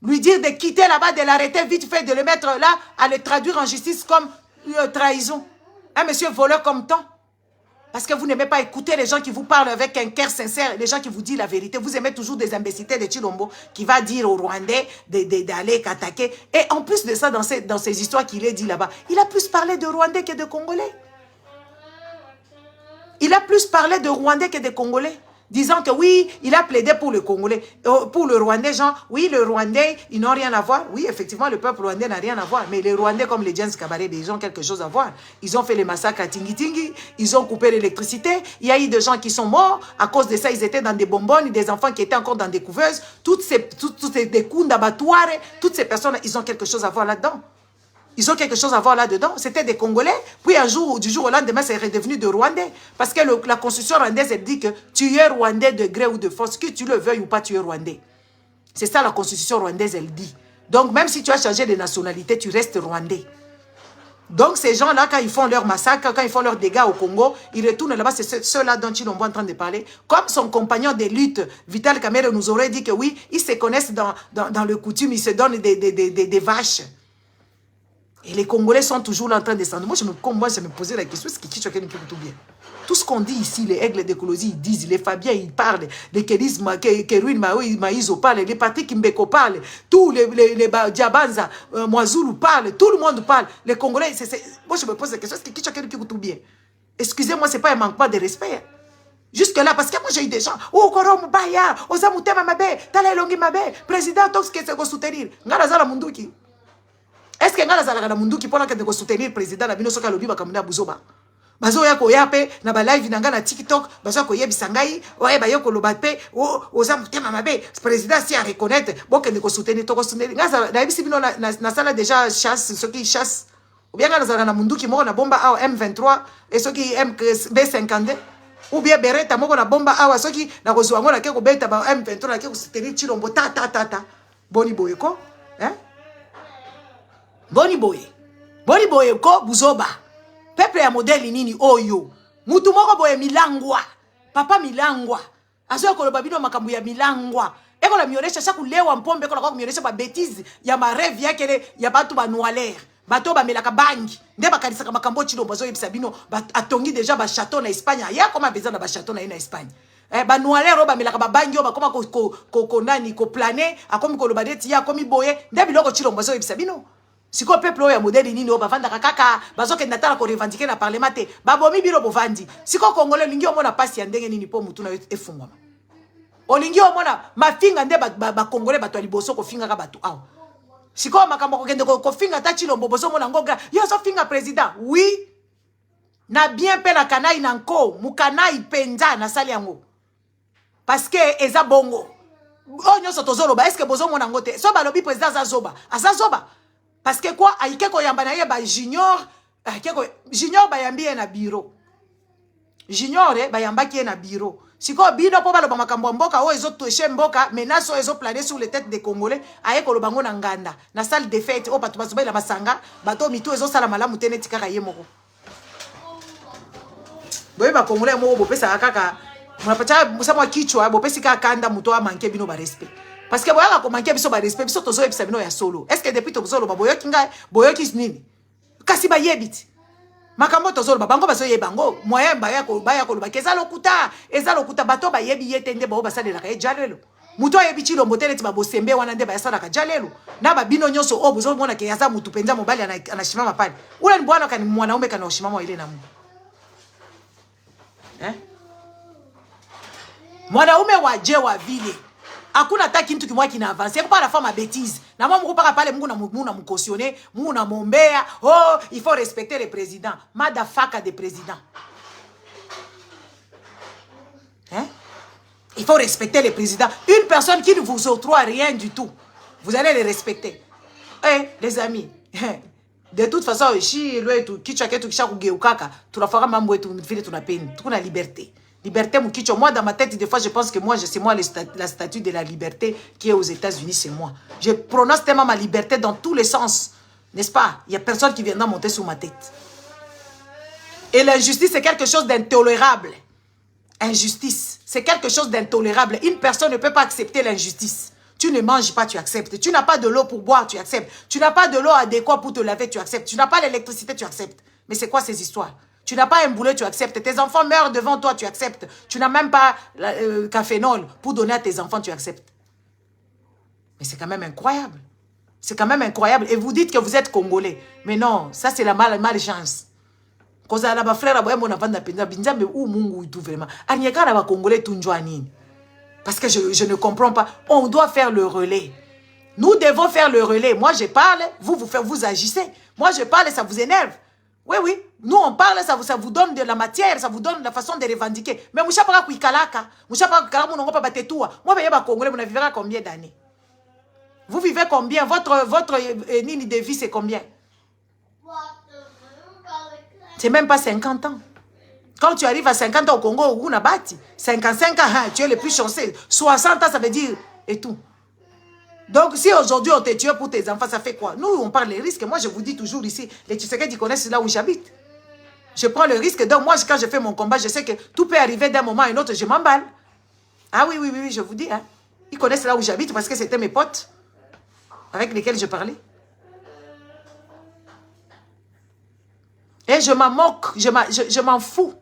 Lui dire de quitter là-bas, de l'arrêter vite fait, de le mettre là, à le traduire en justice comme trahison. Un monsieur voleur comme tant. Parce que vous n'aimez pas écouter les gens qui vous parlent avec un cœur sincère, les gens qui vous disent la vérité. Vous aimez toujours des imbécilités de Chilombo qui va dire aux Rwandais d'aller attaquer. Et en plus de ça, dans ces histoires qu'il a dit là-bas, il a plus parlé de Rwandais que de Congolais. Il a plus parlé de Rwandais que de Congolais. Disant que oui, il a plaidé pour le Congolais, pour le Rwandais, genre, oui, le Rwandais, ils n'ont rien à voir. Oui, effectivement, le peuple rwandais n'a rien à voir. Mais les Rwandais, comme les James Kabarebe, ils ont quelque chose à voir. Ils ont fait les massacres à Tingi-Tingi, ils ont coupé l'électricité. Il y a eu des gens qui sont morts. À cause de ça, ils étaient dans des bonbonnes, des enfants qui étaient encore dans des couveuses. Toutes ces coups d'abattoirs, toutes ces personnes, ils ont quelque chose à voir là-dedans. Ils ont quelque chose à voir là-dedans. C'était des Congolais. Puis un jour, du jour au lendemain, c'est redevenu de Rwandais. Parce que la constitution rwandaise, elle dit que tu es Rwandais de gré ou de force. Que tu le veuilles ou pas, tu es Rwandais. C'est ça la constitution rwandaise, elle dit. Donc, même si tu as changé de nationalité, tu restes Rwandais. Donc, ces gens-là, quand ils font leur massacre, quand ils font leurs dégâts au Congo, ils retournent là-bas. C'est ceux-là dont ils sont en train de parler. Comme son compagnon de lutte, Vital Kamerhe, nous aurait dit que oui, ils se connaissent dans le coutume, ils se donnent des vaches. Et les Congolais sont toujours là en train de descendre. Moi, je me posais la question, est-ce qu'ils chacun tout bien? Tout ce qu'on dit ici, les aigles de Colosie, ils disent, les Fabiens, ils parlent, les Kéris, Kerouin, Maïzo parlent, les Patrick Mbeko parlent, tous les Diabanza, Moazoulou parlent, tout le monde parle. Les Congolais, moi, je me pose la question, est-ce que chacun tout bien? Excusez-moi, ce n'est pas un manquement de respect. Jusque-là, parce que moi, j'ai eu des gens, oh, Korom Baya, Ozamutema Mabe, Talelongi Mabe, président, tout ce qui est soutenir. Ngarazala Munduki. Est-ce que nga nazalaka na munduki pona kende ko soutenir président na bino soka lobi bakamuna buzoba bazo ya ko yape na ba live na nga na TikTok bazo ko yebisa ngai oye ba yoko loba pe oza mutema mabe président si a reconnaître bon kende ko soutenir to ko soutenir nga na yebisi bino na sala déjà chasse ceux qui chasse ou bien nga nazalaka na munduki moko na bomba awa M23 et ceux qui B52 ou bien Beretta moko na bomba awa ceux qui na kozwa ngo na ke ko beta ba M23 na ke ko soutenir Chilombo ta boni boyeko hein. Boni boye ko buzoba. Peuple ya modeli nini oyo. Mutu moko boye milangwa. Papa milangwa. Azo koloba bino makambu ya milangwa. Eko la mionesha chaque lewa mpombe ko la ko mionesha ba bêtise ya ma rêve ya kele ya batu ba noaler. Bato ba melaka bangi. Nde bakanisaka makambo Chilombo zo yebisa bino atongi déjà ba château na Espagne. Ya koma besoin na ba château na Espagne. Ba noaler ba melaka ba bangi ba koma ko nani ko planer akomi ko loba deti ya akomi boye. Nde biloko Chilombo zo yebisa bino. Si ko peuple ya modèle nini o bavanda kaka bazoke natala ko revendiquer na parlement te babomi biro bovandi siko congolais lingi omona pasi ya ndenge nini po mutu na efungwa olingi omona mafinga nde ba congolais bato liboso ko finga ka bato aw siko makambo ko kende ko finga ta Chilombo bozo mona ngoga yo so finga président oui na bien pe na kanai na nko mukanai penza na sali yango parce que eza bongo onyo so tozolo ba est-ce que bozo mona ngote so ba lobi président azazoba parce que quoi, aïke ko yamba na ye ba junior, junior ba yambi na bureau. Junior ba yamba ki na bureau. Siko bino po balo ba makambo mboka o ezo toucher mboka, menace o ezo planer sur les têtes des Congolais, aye ko lobango na nganda, na salle de fête o bato bazoba la masanga, bato mitu ezo sala malamu teneti kaka ye moko. Boye ba Congolais moko bo pesa kaka Ça moi kichwa bo pesi ka kanda muto a manquer bino ba respect. Parce que boya ko manquer biso ba respect biso tozo ebisa bino ya solo. Est-ce que depuis tozo lo ba boyo kinga boyo kis nini? Kasi ba yebit. Makambo tozo lo bango baso yebango moyen ba ya ko ba keza lokuta bato ba yebi yetende ba basale la ka jalelo. Muto yebi chilo mbotele ti ba bosembe wana nde ba yasala ka jalelo. Na ba bino nyonso obuzo mona ke yaza mutu penza mobali anashimama pale. Ule ni bwana kani mwanaume kana oshimama ile na mu. Mwanaume waje wa vile hakuna taki mtu kimwa kina avance pas la femme à bêtise na moi mko pale Mungu na mcautionner Mungu na mombea oh il faut respecter le président madafaka de président il faut respecter le président une personne qui ne vous octroie rien du tout vous allez le respecter les amis de toute façon si lwetu kichwa ketu kisha kugeukaka tunafaka mambo yetu vile tunapenda tukuna liberté. Liberté, moi dans ma tête, des fois je pense que moi, c'est moi la statue de la liberté qui est aux États-Unis, c'est moi. Je prononce tellement ma liberté dans tous les sens, n'est-ce pas? Il n'y a personne qui viendra monter sur ma tête. Et l'injustice, c'est quelque chose d'intolérable. Injustice, c'est quelque chose d'intolérable. Une personne ne peut pas accepter l'injustice. Tu ne manges pas, tu acceptes. Tu n'as pas de l'eau pour boire, tu acceptes. Tu n'as pas de l'eau adéquate pour te laver, tu acceptes. Tu n'as pas l'électricité, tu acceptes. Mais c'est quoi ces histoires? Tu n'as pas un boulot, tu acceptes. Tes enfants meurent devant toi, tu acceptes. Tu n'as même pas cafénol pour donner à tes enfants, tu acceptes. Mais c'est quand même incroyable. C'est quand même incroyable. Et vous dites que vous êtes Congolais. Mais non, ça c'est la malchance. Parce que je ne comprends pas. On doit faire le relais. Nous devons faire le relais. Moi je parle, vous agissez. Moi je parle et ça vous énerve. Oui, oui. Nous, on parle, ça vous donne de la matière, ça vous donne la façon de revendiquer. Mais Moucha Para Kouikalaka, Moucha Para Kouikalaka, mon pas Batetua. Moi, je Congolais, vous vivez combien d'années? Vous vivez combien? Votre ligne de vie, c'est combien? C'est même pas 50 ans. Quand tu arrives à 50 ans au Congo, au Nabati, 55 ans, hein, tu es le plus chanceux. 60 ans, ça veut dire et tout. Donc, si aujourd'hui on te tue pour tes enfants, ça fait quoi? Nous, on parle des risques. Moi, je vous dis toujours ici, les Tshisekedi connaissent là où j'habite. Je prends le risque. Donc, moi, quand je fais mon combat, je sais que tout peut arriver d'un moment à un autre. Je m'emballe. Ah oui, oui, oui, je vous dis. Hein. Ils connaissent là où j'habite parce que c'était mes potes avec lesquels je parlais. Et je m'en moque. Je m'en fous.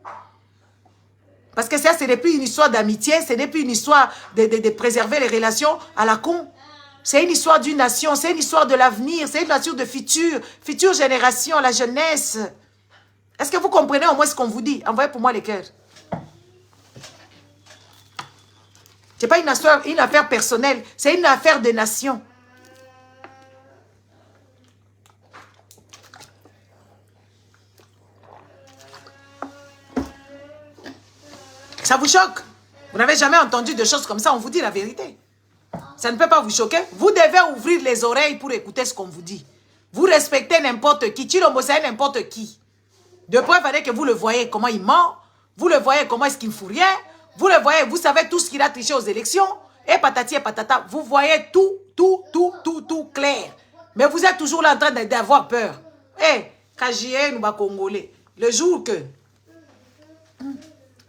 Parce que ça, ce n'est plus une histoire d'amitié. Ce n'est plus une histoire de préserver les relations à la con. C'est une histoire d'une nation, c'est une histoire de l'avenir, c'est une nation de future génération, la jeunesse. Est-ce que vous comprenez au moins ce qu'on vous dit? Envoyez pour moi les cœurs. Ce n'est pas une affaire personnelle, c'est une affaire de nation. Ça vous choque? Vous n'avez jamais entendu de choses comme ça, on vous dit la vérité. Ça ne peut pas vous choquer. Vous devez ouvrir les oreilles pour écouter ce qu'on vous dit. Vous respectez n'importe qui. Chilombo, c'est n'importe qui. De preuve, il fallait que vous le voyez comment il ment. Vous le voyez comment est-ce qu'il ne fout rien. Vous le voyez, vous savez tout ce qu'il a triché aux élections. Et patati et patata. Vous voyez tout clair. Mais vous êtes toujours là en train d'avoir peur. Eh, Kajie, nous va Congolais. Le jour que...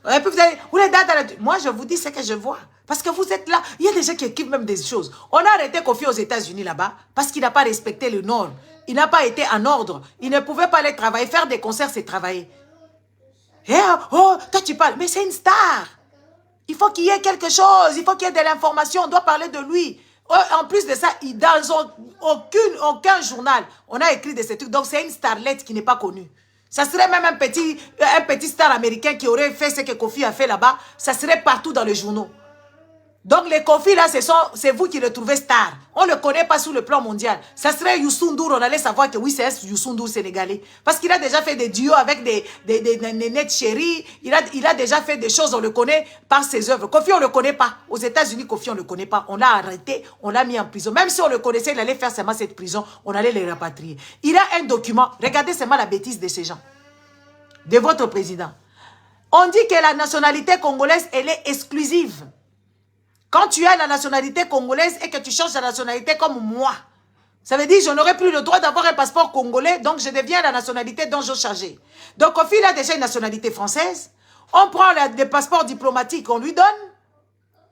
Et puis vous les dates, moi, je vous dis ce que je vois. Parce que vous êtes là. Il y a des gens qui équipent même des choses. On a arrêté Kofi aux États-Unis là-bas parce qu'il n'a pas respecté le norme. Il n'a pas été en ordre. Il ne pouvait pas aller travailler. Faire des concerts, c'est travailler. Et, oh, toi tu parles. Mais c'est une star. Il faut qu'il y ait quelque chose. Il faut qu'il y ait de l'information. On doit parler de lui. En plus de ça, dans aucun journal, on a écrit de ces trucs. Donc c'est une starlette qui n'est pas connue. Ça serait même un petit star américain qui aurait fait ce que Kofi a fait là-bas. Ça serait partout dans les journaux. Donc les Kofi là, c'est vous qui le trouvez star. On ne le connaît pas sur le plan mondial. Ça serait Youssou N'Dour, on allait savoir que oui, c'est Youssou N'Dour sénégalais. Parce qu'il a déjà fait des duos avec des nénettes chéries. Il a déjà fait des choses, on le connaît par ses œuvres. Kofi, on ne le connaît pas. Aux États-Unis, Kofi, on ne le connaît pas. On l'a arrêté, on l'a mis en prison. Même si on le connaissait, il allait faire seulement cette prison, on allait les rapatrier. Il a un document. Regardez seulement la bêtise de ces gens. De votre président. On dit que la nationalité congolaise, elle est exclusive. Quand tu as la nationalité congolaise et que tu changes la nationalité comme moi, ça veut dire que je n'aurai plus le droit d'avoir un passeport congolais, donc je deviens la nationalité dont je chargeais. Donc, Kofi a déjà une nationalité française. On prend des passeports diplomatiques, on lui donne.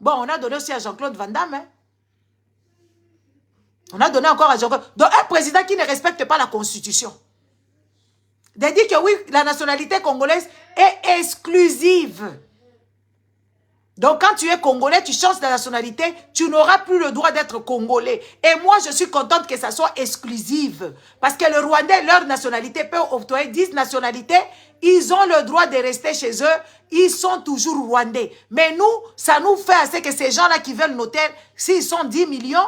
Bon, on a donné aussi à Jean-Claude Van Damme. Hein. On a donné encore à Jean-Claude. Donc, un président qui ne respecte pas la Constitution. De dire que oui, la nationalité congolaise est exclusive. Donc, quand tu es congolais, tu changes de nationalité, tu n'auras plus le droit d'être congolais. Et moi, je suis contente que ça soit exclusive. Parce que le Rwandais, leur nationalité peut octroyer 10 nationalités. Ils ont le droit de rester chez eux. Ils sont toujours Rwandais. Mais nous, ça nous fait assez que ces gens-là qui veulent noter, s'ils sont 10 millions,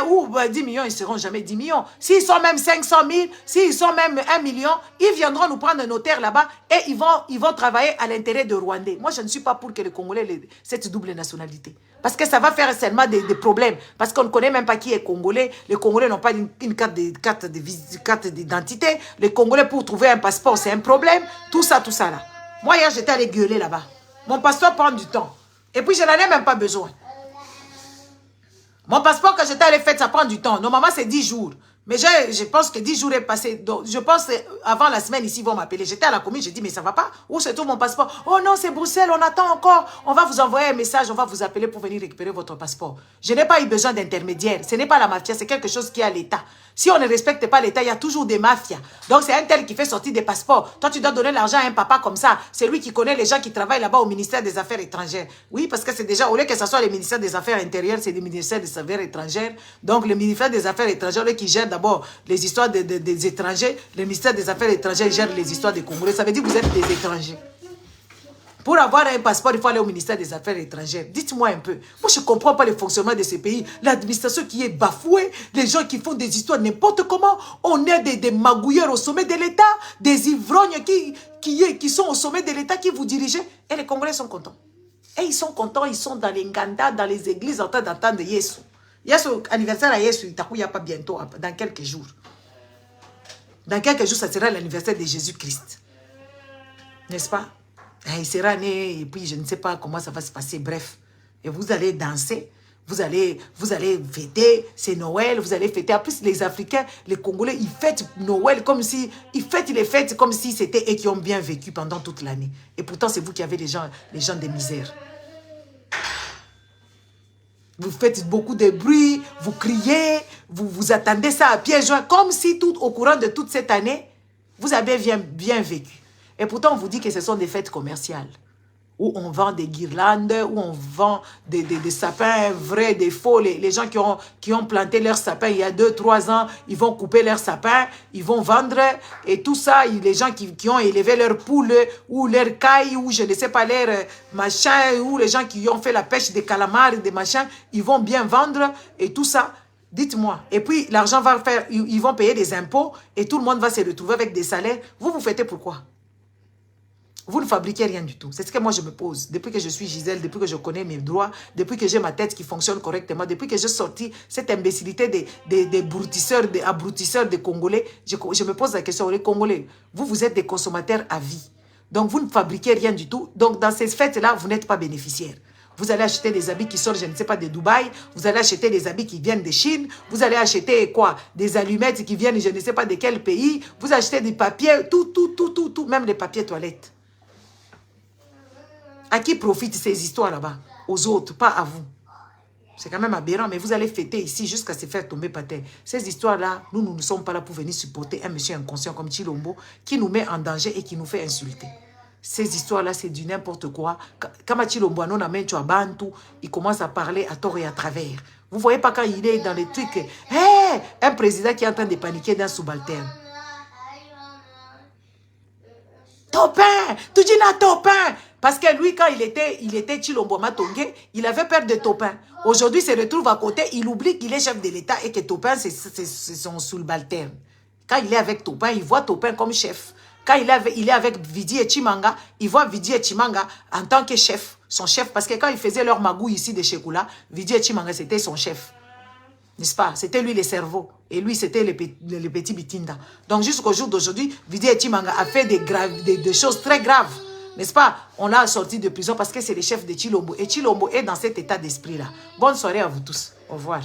ou 10 millions, ils ne seront jamais 10 millions. S'ils sont même 500 000, s'ils sont même 1 million, ils viendront nous prendre un notaire là-bas et ils vont travailler à l'intérêt de Rwandais. Moi, je ne suis pas pour que les Congolais aient cette double nationalité. Parce que ça va faire seulement des problèmes. Parce qu'on ne connaît même pas qui est Congolais. Les Congolais n'ont pas une carte d'identité. Les Congolais, pour trouver un passeport, c'est un problème. Tout ça là. Moi, hier, j'étais allé gueuler là-bas. Mon passeport prend du temps. Et puis, je n'en ai même pas besoin. Mon passeport, quand j'étais allé faire, ça prend du temps. Normalement, c'est 10 jours. Mais je pense que 10 jours est passé. Donc, je pense avant la semaine, ici, ils vont m'appeler. J'étais à la commune, j'ai dit, mais ça va pas. Où se trouve mon passeport? Oh non, c'est Bruxelles, on attend encore. On va vous envoyer un message, on va vous appeler pour venir récupérer votre passeport. Je n'ai pas eu besoin d'intermédiaire. Ce n'est pas la mafia, c'est quelque chose qui est à l'État. Si on ne respecte pas l'État, il y a toujours des mafias. Donc, c'est un tel qui fait sortir des passeports. Toi, tu dois donner l'argent à un papa comme ça. C'est lui qui connaît les gens qui travaillent là-bas au ministère des Affaires étrangères. Oui, parce que c'est déjà, au lieu que ce soit le ministère des Affaires intérieures, c'est le ministère des Affaires étrangères. Donc, le ministère des Affaires étrangères, lui qui gère d'abord les histoires des étrangers, le ministère des Affaires étrangères gère les histoires des Congolais. Ça veut dire que vous êtes des étrangers. Pour avoir un passeport, il faut aller au ministère des Affaires étrangères. Dites-moi un peu. Moi, je ne comprends pas le fonctionnement de ces pays. L'administration qui est bafouée, les gens qui font des histoires n'importe comment. On est des magouilleurs au sommet de l'État, des ivrognes qui sont au sommet de l'État, qui vous dirigent. Et les Congolais sont contents. Et ils sont contents, ils sont dans les Nganda, dans les églises en train d'entendre Yesu. Yesu, anniversaire à Yesu, il n'y a pas bientôt, dans quelques jours. Dans quelques jours, ça sera l'anniversaire de Jésus-Christ. N'est-ce pas? Il sera né et puis je ne sais pas comment ça va se passer. Bref, et vous allez danser, vous allez fêter, c'est Noël, vous allez fêter. En plus, les Africains, les Congolais, ils fêtent Noël comme si, ils fêtent les fêtes comme si c'était eux qui ont bien vécu pendant toute l'année. Et pourtant, c'est vous qui avez les gens de misère. Vous faites beaucoup de bruit, vous criez, vous attendez ça à pieds joints, comme si tout au courant de toute cette année, vous avez bien vécu. Et pourtant, on vous dit que ce sont des fêtes commerciales, où on vend des guirlandes, où on vend des sapins vrais, des faux. Les gens qui ont planté leur sapin il y a 2-3 ans, ils vont couper leur sapin, ils vont vendre. Et tout ça, les gens qui ont élevé leurs poules, ou leurs cailles, ou je ne sais pas, leurs machins, ou les gens qui ont fait la pêche des calamars, des machins, ils vont bien vendre. Et tout ça, dites-moi. Et puis, l'argent va faire, ils vont payer des impôts, et tout le monde va se retrouver avec des salaires. Vous fêtez pourquoi? Vous ne fabriquez rien du tout. C'est ce que moi je me pose. Depuis que je suis Gisèle, depuis que je connais mes droits, depuis que j'ai ma tête qui fonctionne correctement, depuis que j'ai sorti cette imbécilité des abrutisseurs des Congolais, je me pose la question, les Congolais, vous êtes des consommateurs à vie. Donc vous ne fabriquez rien du tout. Donc dans ces fêtes-là, vous n'êtes pas bénéficiaires. Vous allez acheter des habits qui sortent, je ne sais pas, de Dubaï. Vous allez acheter des habits qui viennent de Chine. Vous allez acheter quoi? Des allumettes qui viennent, je ne sais pas de quel pays. Vous achetez des papiers, tout, même les papiers toilettes. À qui profitent ces histoires là-bas? Aux autres, pas à vous. C'est quand même aberrant, mais vous allez fêter ici jusqu'à se faire tomber par terre. Ces histoires-là, nous ne sommes pas là pour venir supporter un monsieur inconscient comme Chilombo qui nous met en danger et qui nous fait insulter. Ces histoires-là, c'est du n'importe quoi. Quand Chilombo non amène tu as bantu, il commence à parler à tort et à travers. Vous voyez pas quand il est dans les trucs, un président qui est en train de paniquer d'un subalterne. Topin, tu dis na Topin. Parce que lui, quand il était Chilombo Matongé, il avait peur de Topin. Aujourd'hui, il se retrouve à côté, il oublie qu'il est chef de l'État et que Topin, c'est son subalterne. Quand il est avec Topin, il voit Topin comme chef. Quand il est avec Vidi et Chimanga, il voit Vidi et Chimanga en tant que chef, son chef. Parce que quand il faisait leur magouille ici de Chekoula, Vidi et Chimanga, c'était son chef. N'est-ce pas? C'était lui le cerveau. Et lui, c'était le petit Bitinda. Donc, jusqu'au jour d'aujourd'hui, Vidi et Chimanga a fait des choses très graves. N'est-ce pas? On l'a sorti de prison parce que c'est le chef de Chilombo. Et Chilombo est dans cet état d'esprit-là. Bonne soirée à vous tous. Au revoir.